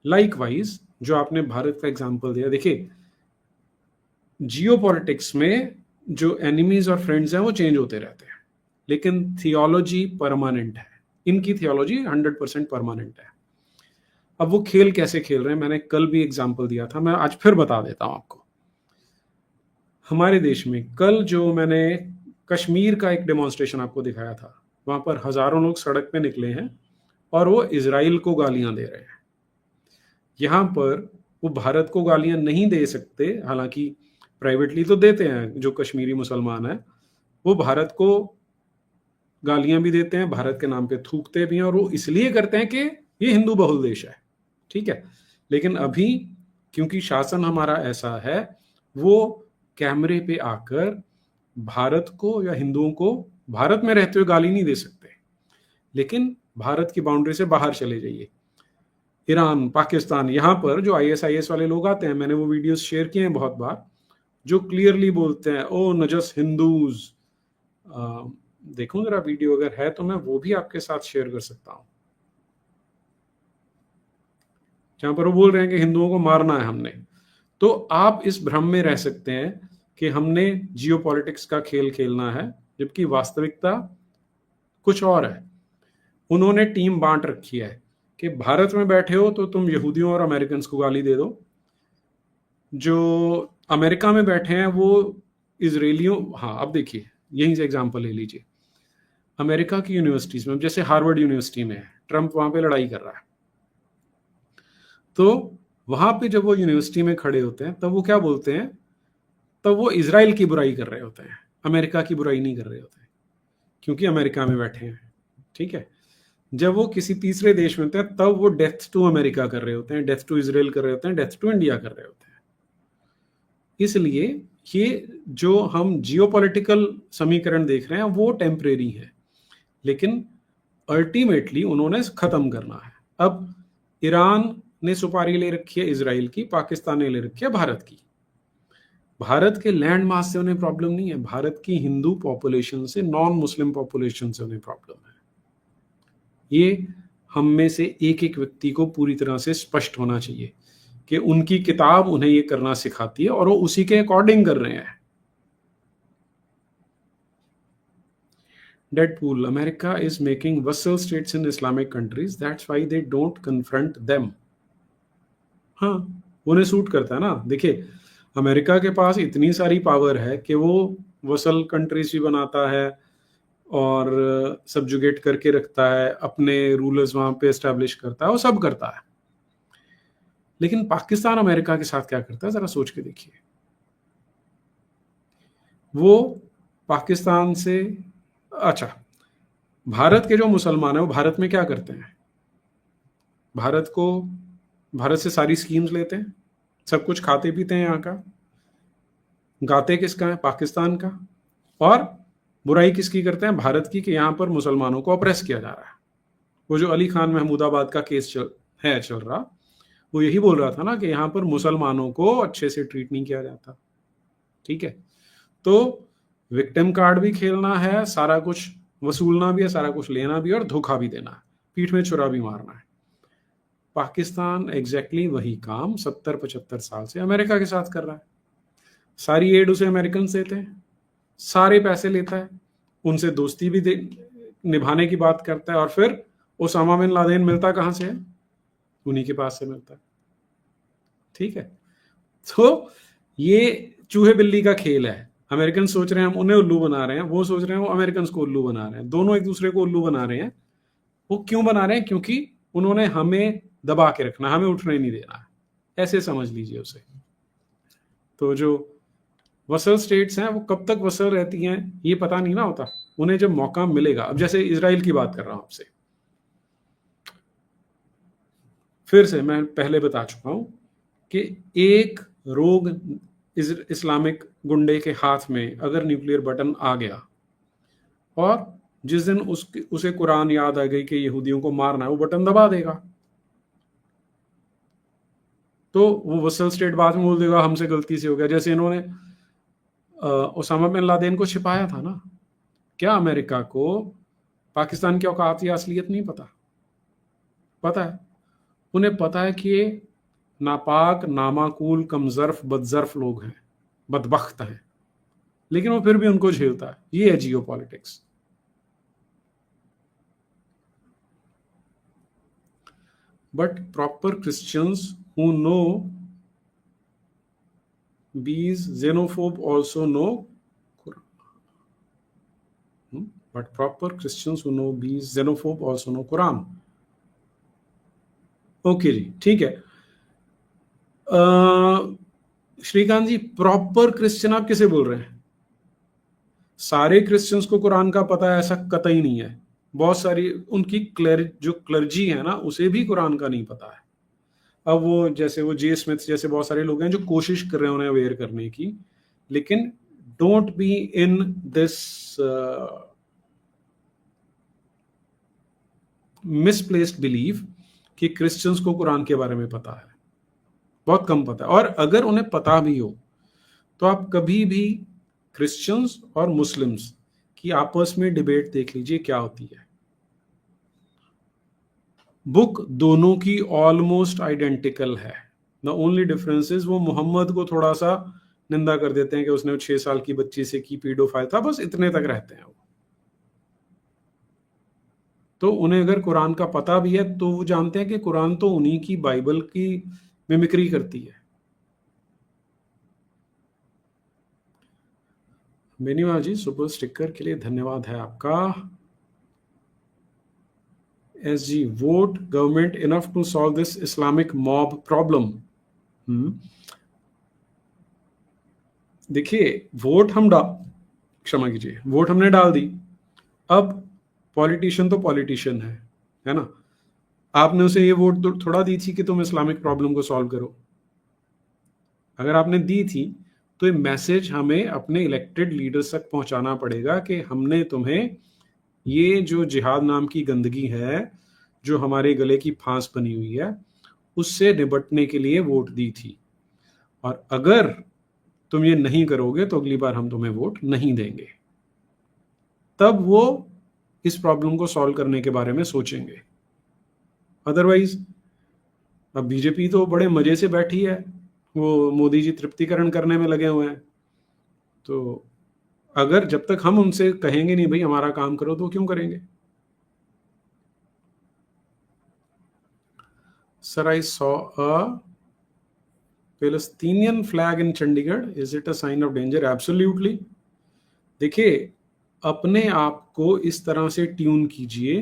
लाइकवाइज जो आपने भारत का एग्जांपल दिया, देखिए जियोपॉलिटिक्स में जो एनिमीज और फ्रेंड्स हैं वो चेंज होते रहते हैं, लेकिन थियोलॉजी परमानेंट है। इनकी थियोलॉजी 100% परमानेंट है। अब वो खेल कैसे खेल रहे हैं, मैंने कल भी एग्जांपल दिया था, मैं आज फिर बता देता हूं आपको। हमारे देश में कल जो मैंने कश्मीर का एक डेमोन्स्ट्रेशन आपको दिखाया था, वहां पर हजारों लोग सड़क पे निकले हैं और वो इजराइल को गालियां दे रहे हैं। यहां पर वो भारत को गालियां नहीं दे सकते, हालांकि प्राइवेटली तो देते हैं। जो कश्मीरी मुसलमान है वो भारत को गालियां भी देते हैं, भारत के नाम पे थूकते भी हैं, और वो इसलिए करते हैं कि ये हिंदू बहुल देश है, ठीक है। लेकिन अभी क्योंकि शासन हमारा ऐसा है, वो कैमरे पे आकर भारत को या हिंदुओं को भारत में रहते हुए गाली नहीं दे सकते, लेकिन भारत की बाउंड्री से बाहर चले जाइए, ईरान, पाकिस्तान, यहाँ पर जो ISIS वाले लोग आते हैं, मैंने वो वीडियोस शेयर किए हैं बहुत बार, जो क्लियरली बोलते हैं ओ नजस हिंदूज। देखूं जरा वीडियो, अगर है तो मैं वो भी आपके साथ शेयर कर सकता हूं, जहां पर वो बोल रहे हैं कि हिंदुओं को मारना है हमने। तो आप इस भ्रम में रह सकते हैं कि हमने जियोपॉलिटिक्स का खेल खेलना है, जबकि वास्तविकता कुछ और है। उन्होंने टीम बांट रखी है कि भारत में बैठे हो तो तुम यहूदियों और अमेरिकन को गाली दे दो, जो अमेरिका में बैठे हैं वो इजरायलियों। हाँ, अब देखिए यहीं से एग्जांपल ले लीजिए, अमेरिका की यूनिवर्सिटीज में, जैसे हार्वर्ड यूनिवर्सिटी में है, ट्रंप वहां पे लड़ाई कर रहा है, तो वहां पे जब वो यूनिवर्सिटी में खड़े होते हैं तब वो क्या बोलते हैं, तब वो इजराइल की बुराई कर रहे होते हैं, अमेरिका की बुराई नहीं कर रहे होते, क्योंकि अमेरिका में बैठे हैं, ठीक है। जब वो किसी तीसरे देश में होते हैं तब वो डेथ टू अमेरिका कर रहे होते हैं, डेथ टू इजराइल कर रहे होते हैं, डेथ टू इंडिया कर रहे होते हैं। इसलिए ये जो हम जियोपॉलिटिकल समीकरण देख रहे हैं वो टेम्परेरी है, लेकिन अल्टीमेटली उन्होंने खत्म करना है। अब ईरान ने सुपारी ले रखी है इजराइल की, पाकिस्तान ने ले रखी है भारत की। भारत के लैंड मास से उन्हें प्रॉब्लम नहीं है, भारत की हिंदू पॉपुलेशन से, नॉन मुस्लिम पॉपुलेशन से उन्हें प्रॉब्लम है। ये हम में से एक एक व्यक्ति को पूरी तरह से स्पष्ट होना चाहिए कि उनकी किताब उन्हें ये करना सिखाती है और वो उसी के अकॉर्डिंग कर रहे हैं। Deadpool, America is making vassal states in Islamic countries, that's why they don't confront them. हाँ, उन्हें सूट करता है ना। देखिए अमेरिका के पास इतनी सारी पावर है कि वो वसल कंट्रीज भी बनाता है और सब्जुगेट करके रखता है, अपने रूलर्स वहां पे एस्टैब्लिश करता है, वो सब करता है। लेकिन पाकिस्तान अमेरिका के साथ क्या करता है, जरा सोच के देखिए। वो पाकिस्तान से, अच्छा, भारत के जो मुसलमान है वो भारत में क्या करते हैं, भारत से सारी स्कीम्स लेते हैं, सब कुछ खाते पीते हैं, यहाँ का गाते किसका है, पाकिस्तान का, और बुराई किसकी करते हैं, भारत की, कि यहाँ पर मुसलमानों को ऑप्रेस किया जा रहा है। वो जो अली खान महमूदाबाद का केस चल रहा, वो यही बोल रहा था ना कि यहाँ पर मुसलमानों को अच्छे से ट्रीट नहीं किया जाता, ठीक है। तो विक्टिम कार्ड भी खेलना है, सारा कुछ वसूलना भी है, सारा कुछ लेना भी है और धोखा भी देना है, पीठ में छुरा भी मारना है। पाकिस्तान एग्जैक्टली वही काम 70-75 साल से अमेरिका के साथ कर रहा है। सारी एड उसे अमेरिकन देते हैं, सारे पैसे लेता है, उनसे दोस्ती भी निभाने की बात करता है, और फिर ओसामा बिन लादेन मिलता कहां से है? उन्हीं के पास से मिलता है। ठीक है, तो ये चूहे बिल्ली का खेल है। अमेरिकन सोच रहे हैं हम उन्हें उल्लू बना रहे हैं, वो सोच रहे हैं वो अमेरिकन को उल्लू बना रहे हैं, दोनों एक दूसरे को उल्लू बना रहे हैं। वो क्यों बना रहे हैं? क्योंकि उन्होंने हमें दबा के रखना, हमें उठने नहीं देना, ऐसे समझ लीजिए उसे। तो जो वसल स्टेट्स हैं वो कब तक वसल रहती हैं ये पता नहीं ना होता, उन्हें जब मौका मिलेगा। अब जैसे इजराइल की बात कर रहा हूं आपसे, फिर से मैं पहले बता चुका हूं कि एक रोग इस्लामिक गुंडे के हाथ में अगर न्यूक्लियर बटन आ गया और जिस दिन उसे कुरान याद आ गई कि यहूदियों को मारना है, वो बटन दबा देगा, तो वो वसल स्टेट बाद में बोल देगा हमसे गलती से हो गया। जैसे इन्होंने ओसामा बिन लादेन को छिपाया था ना, क्या अमेरिका को पाकिस्तान की औकात या असलियत नहीं पता? पता है, उन्हें पता है कि ये नापाक, नामाकूल, कमजर्फ, बदजर्फ लोग हैं, बदबख्त हैं, लेकिन वो फिर भी उनको झेलता है। ये है जियो politics. But proper Christians who know बीज xenophobe also know but proper Christians who know bees xenophobe also know Quran। Okay जी, ठीक है। श्रीकांत जी, प्रॉपर क्रिश्चियन आप किसे बोल रहे हैं? सारे क्रिश्चियंस को कुरान का पता है ऐसा कतई नहीं है। बहुत सारी उनकी जो क्लर्जी है ना, उसे भी कुरान का नहीं पता है। अब वो जैसे वो जे स्मिथ जैसे बहुत सारे लोग हैं जो कोशिश कर रहे हैं उन्हें अवेयर करने की, लेकिन don't be in this misplaced believe कि क्रिश्चियंस को कुरान के बारे में पता है। बहुत कम पता है, और अगर उन्हें पता भी हो तो आप कभी भी क्रिश्चियंस और मुस्लिम्स की आपस में डिबेट देख लीजिए क्या होती है। बुक दोनों की ऑलमोस्ट आइडेंटिकल है। द ओनली डिफरेंस इज वो मोहम्मद को थोड़ा सा निंदा कर देते हैं कि उसने 6 साल की बच्ची से की, पीडोफाइल था, बस इतने तक रहते हैं वो। तो उन्हें अगर कुरान का पता भी है तो वो जानते हैं कि कुरान तो उन्हीं की बाइबल की मिमिक्री करती है। बेनीवाल जी, सुपर स्टिकर के लिए धन्यवाद है आपका। SG, vote government enough to solve this Islamic mob problem. देखिए, वोट क्षमा कीजिए, वोट हमने डाल दी। अब पॉलिटिशियन तो पॉलिटिशियन है ना? आपने उसे ये वोट थोड़ा दी थी कि तुम इस्लामिक प्रॉब्लम को सॉल्व करो। अगर आपने दी थी तो ये मैसेज हमें अपने इलेक्टेड लीडर्स तक पहुंचाना पड़ेगा कि हमने तुम्हें ये जो जिहाद नाम की गंदगी है, जो हमारे गले की फांस बनी हुई है, उससे निपटने के लिए वोट दी थी, और अगर तुम ये नहीं करोगे तो अगली बार हम तुम्हें वोट नहीं देंगे। तब वो इस प्रॉब्लम को सॉल्व करने के बारे में सोचेंगे। अदरवाइज अब बीजेपी तो बड़े मजे से बैठी है, वो मोदी जी तृप्तिकरण करने में लगे हुए हैं। तो अगर जब तक हम उनसे कहेंगे नहीं भाई हमारा काम करो, तो क्यों करेंगे? Sir, I saw a Palestinian flag in Chandigarh. Is it a sign of danger? Absolutely. देखिए, अपने आप को इस तरह से ट्यून कीजिए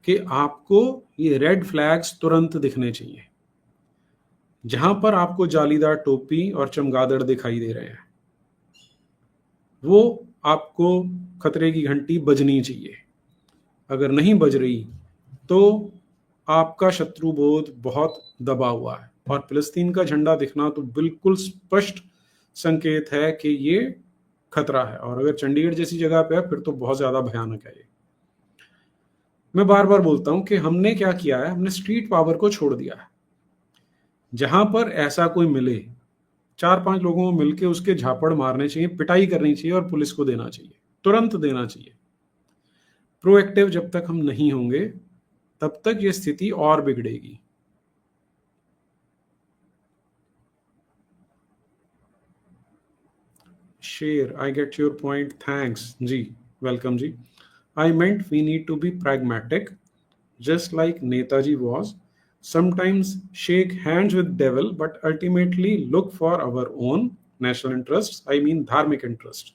कि आपको ये रेड फ्लैग्स तुरंत दिखने चाहिए। जहां पर आपको जालीदार टोपी और चमगादड़ दिखाई दे रहे हैं, वो आपको खतरे की घंटी बजनी चाहिए। अगर नहीं बज रही तो आपका शत्रुबोध बहुत दबा हुआ है, और फिलिस्तीन का झंडा दिखना तो बिल्कुल स्पष्ट संकेत है कि ये खतरा है। और अगर चंडीगढ़ जैसी जगह पे है फिर तो बहुत ज्यादा भयानक है ये। मैं बार बार बोलता हूं कि हमने क्या किया है, हमने स्ट्रीट पावर को छोड़ दिया है। जहां पर ऐसा कोई मिले 4-5 लोगों को मिलके उसके झापड़ मारने चाहिए, पिटाई करनी चाहिए और पुलिस को देना चाहिए, तुरंत देना चाहिए। प्रोएक्टिव जब तक हम नहीं होंगे तब तक ये स्थिति और बिगड़ेगी। Sher, I get your point, thanks जी, वेलकम जी। I meant we need to be pragmatic, just like Netaji was. Sometimes shake hands with devil, but ultimately look for our own national interests, I mean धार्मिक इंटरेस्ट।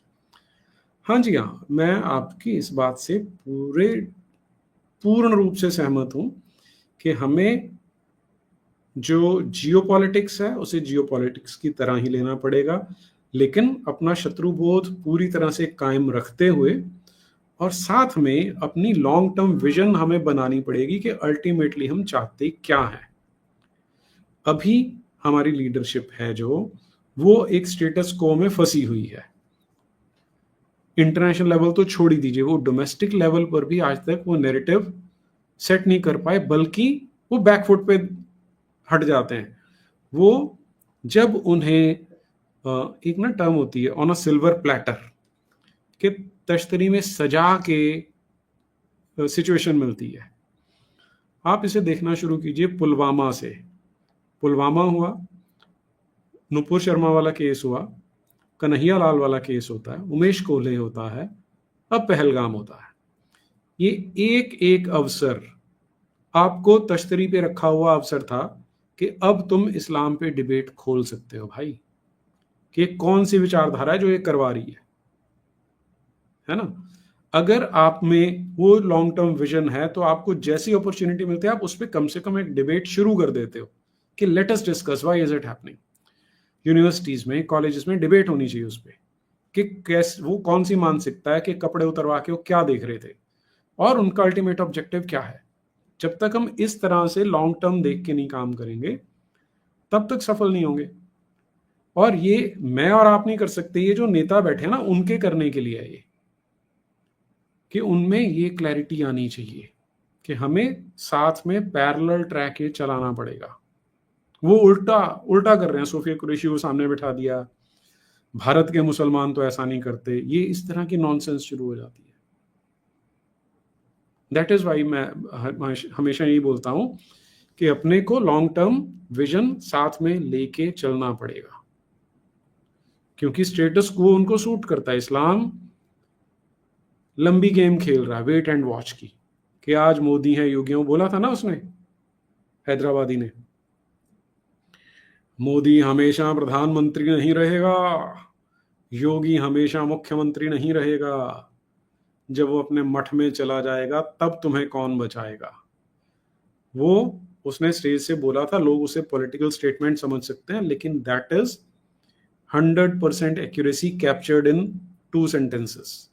हाँ जी हाँ, मैं आपकी इस बात से पूर्ण रूप से सहमत हूं कि हमें जो जियोपॉलिटिक्स है उसे जियोपॉलिटिक्स की तरह ही लेना पड़ेगा, लेकिन अपना शत्रुबोध पूरी तरह से कायम रखते हुए और साथ में अपनी लॉन्ग टर्म विजन हमें बनानी पड़ेगी कि अल्टीमेटली हम चाहते क्या हैं। अभी हमारी लीडरशिप है जो वो एक स्टेटस को में फंसी हुई है। इंटरनेशनल लेवल तो छोड़ ही दीजिए, वो डोमेस्टिक लेवल पर भी आज तक वो नैरेटिव सेट नहीं कर पाए, बल्कि वो बैकफुट पे हट जाते हैं। वो जब उन्हें एक ना टर्म होती है ऑन अ सिल्वर प्लेटर, कि तश्तरी में सजा के सिचुएशन मिलती है। आप इसे देखना शुरू कीजिए पुलवामा से। पुलवामा हुआ, नुपुर शर्मा वाला केस हुआ, कन्हैया लाल वाला केस होता है, उमेश कोल्हे होता है, अब पहलगाम होता है। ये एक एक अवसर आपको तश्तरी पे रखा हुआ अवसर था कि अब तुम इस्लाम पे डिबेट खोल सकते हो भाई, कि कौन सी विचारधारा है जो ये करवा रही है ना। अगर आप में वो लॉन्ग टर्म विजन है तो आपको जैसी अपॉर्चुनिटी मिलती है आप उस पर कम से कम एक डिबेट शुरू कर देते हो कि let us discuss why is it happening. Universities में, कॉलेजेस में डिबेट होनी चाहिए उस पर कि कैसे, वो कौन सी मानसिकता है कि कपड़े उतरवा के वो क्या देख रहे थे और उनका अल्टीमेट ऑब्जेक्टिव क्या है। जब तक हम इस तरह से लॉन्ग टर्म देख के नहीं काम करेंगे तब तक सफल नहीं होंगे। और ये मैं और आप नहीं कर सकते, ये जो नेता बैठे हैं ना उनके करने के लिए है ये, कि उनमें ये क्लैरिटी आनी चाहिए कि हमें साथ में पैरेलल ट्रैक ये चलाना पड़ेगा। वो उल्टा उल्टा कर रहे हैं, सोफिया कुरैशी को सामने बैठा दिया, भारत के मुसलमान तो ऐसा नहीं करते, ये इस तरह की नॉनसेंस शुरू हो जाती है। दैट इज वाई मैं हमेशा यही बोलता हूं कि अपने को लॉन्ग टर्म विजन साथ में लेके चलना पड़ेगा, क्योंकि स्टेटस को उनको सूट करता है। इस्लाम लंबी गेम खेल रहा है, वेट एंड वॉच की, कि आज मोदी है योगियों, बोला था ना उसने, हैदराबादी ने, मोदी हमेशा प्रधानमंत्री नहीं रहेगा, योगी हमेशा मुख्यमंत्री नहीं रहेगा, जब वो अपने मठ में चला जाएगा तब तुम्हें कौन बचाएगा। वो उसने स्टेज से बोला था, लोग उसे पॉलिटिकल स्टेटमेंट समझ सकते हैं, लेकिन that is 100% accuracy captured in 2 sentences.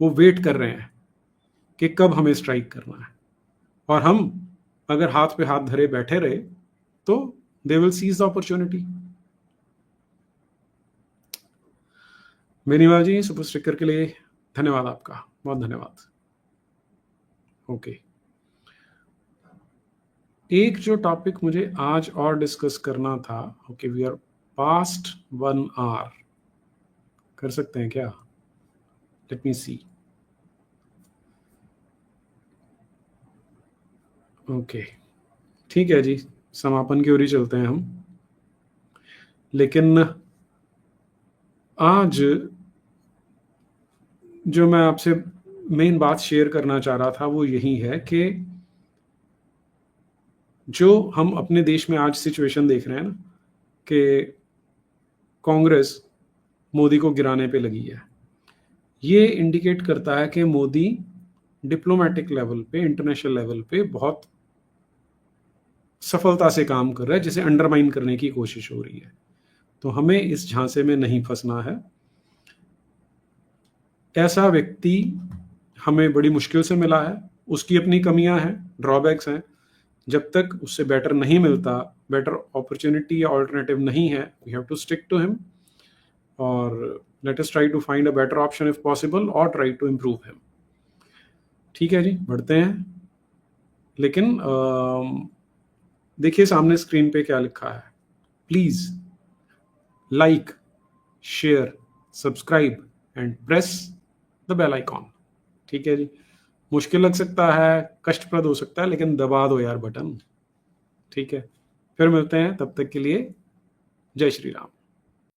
वो वेट कर रहे हैं कि कब हमें स्ट्राइक करना है, और हम अगर हाथ पे हाथ धरे बैठे रहे तो they will seize the opportunity. Beniwal ji, super sticker के लिए धन्यवाद, आपका बहुत धन्यवाद। ओके, एक जो टॉपिक मुझे आज और डिस्कस करना था, okay we are past 1 hour, कर सकते हैं क्या? लेट मी सी। ओके, ठीक है जी, समापन की ओर ही चलते हैं हम। लेकिन आज जो मैं आपसे मेन बात शेयर करना चाह रहा था वो यही है कि जो हम अपने देश में आज सिचुएशन देख रहे हैं ना, कि कांग्रेस मोदी को गिराने पे लगी है, ये इंडिकेट करता है कि मोदी डिप्लोमेटिक लेवल पे, इंटरनेशनल लेवल पे बहुत सफलता से काम कर रहा है, जिसे अंडरमाइन करने की कोशिश हो रही है। तो हमें इस झांसे में नहीं फंसना है। ऐसा व्यक्ति हमें बड़ी मुश्किल से मिला है, उसकी अपनी कमियां हैं, ड्रॉबैक्स हैं। जब तक उससे बेटर नहीं मिलता, बेटर अपॉर्चुनिटी या ऑल्टरनेटिव नहीं है, we have to stick to him और let us try to find a better option if possible, और ट्राई टू इम्प्रूव हिम। ठीक है जी, बढ़ते हैं। लेकिन देखिए सामने स्क्रीन पे क्या लिखा है, please like, share, subscribe and press the bell icon. ठीक है जी, मुश्किल लग सकता है, कष्टप्रद हो सकता है, लेकिन दबा दो यार बटन। ठीक है, फिर मिलते हैं, तब तक के लिए जय श्री राम।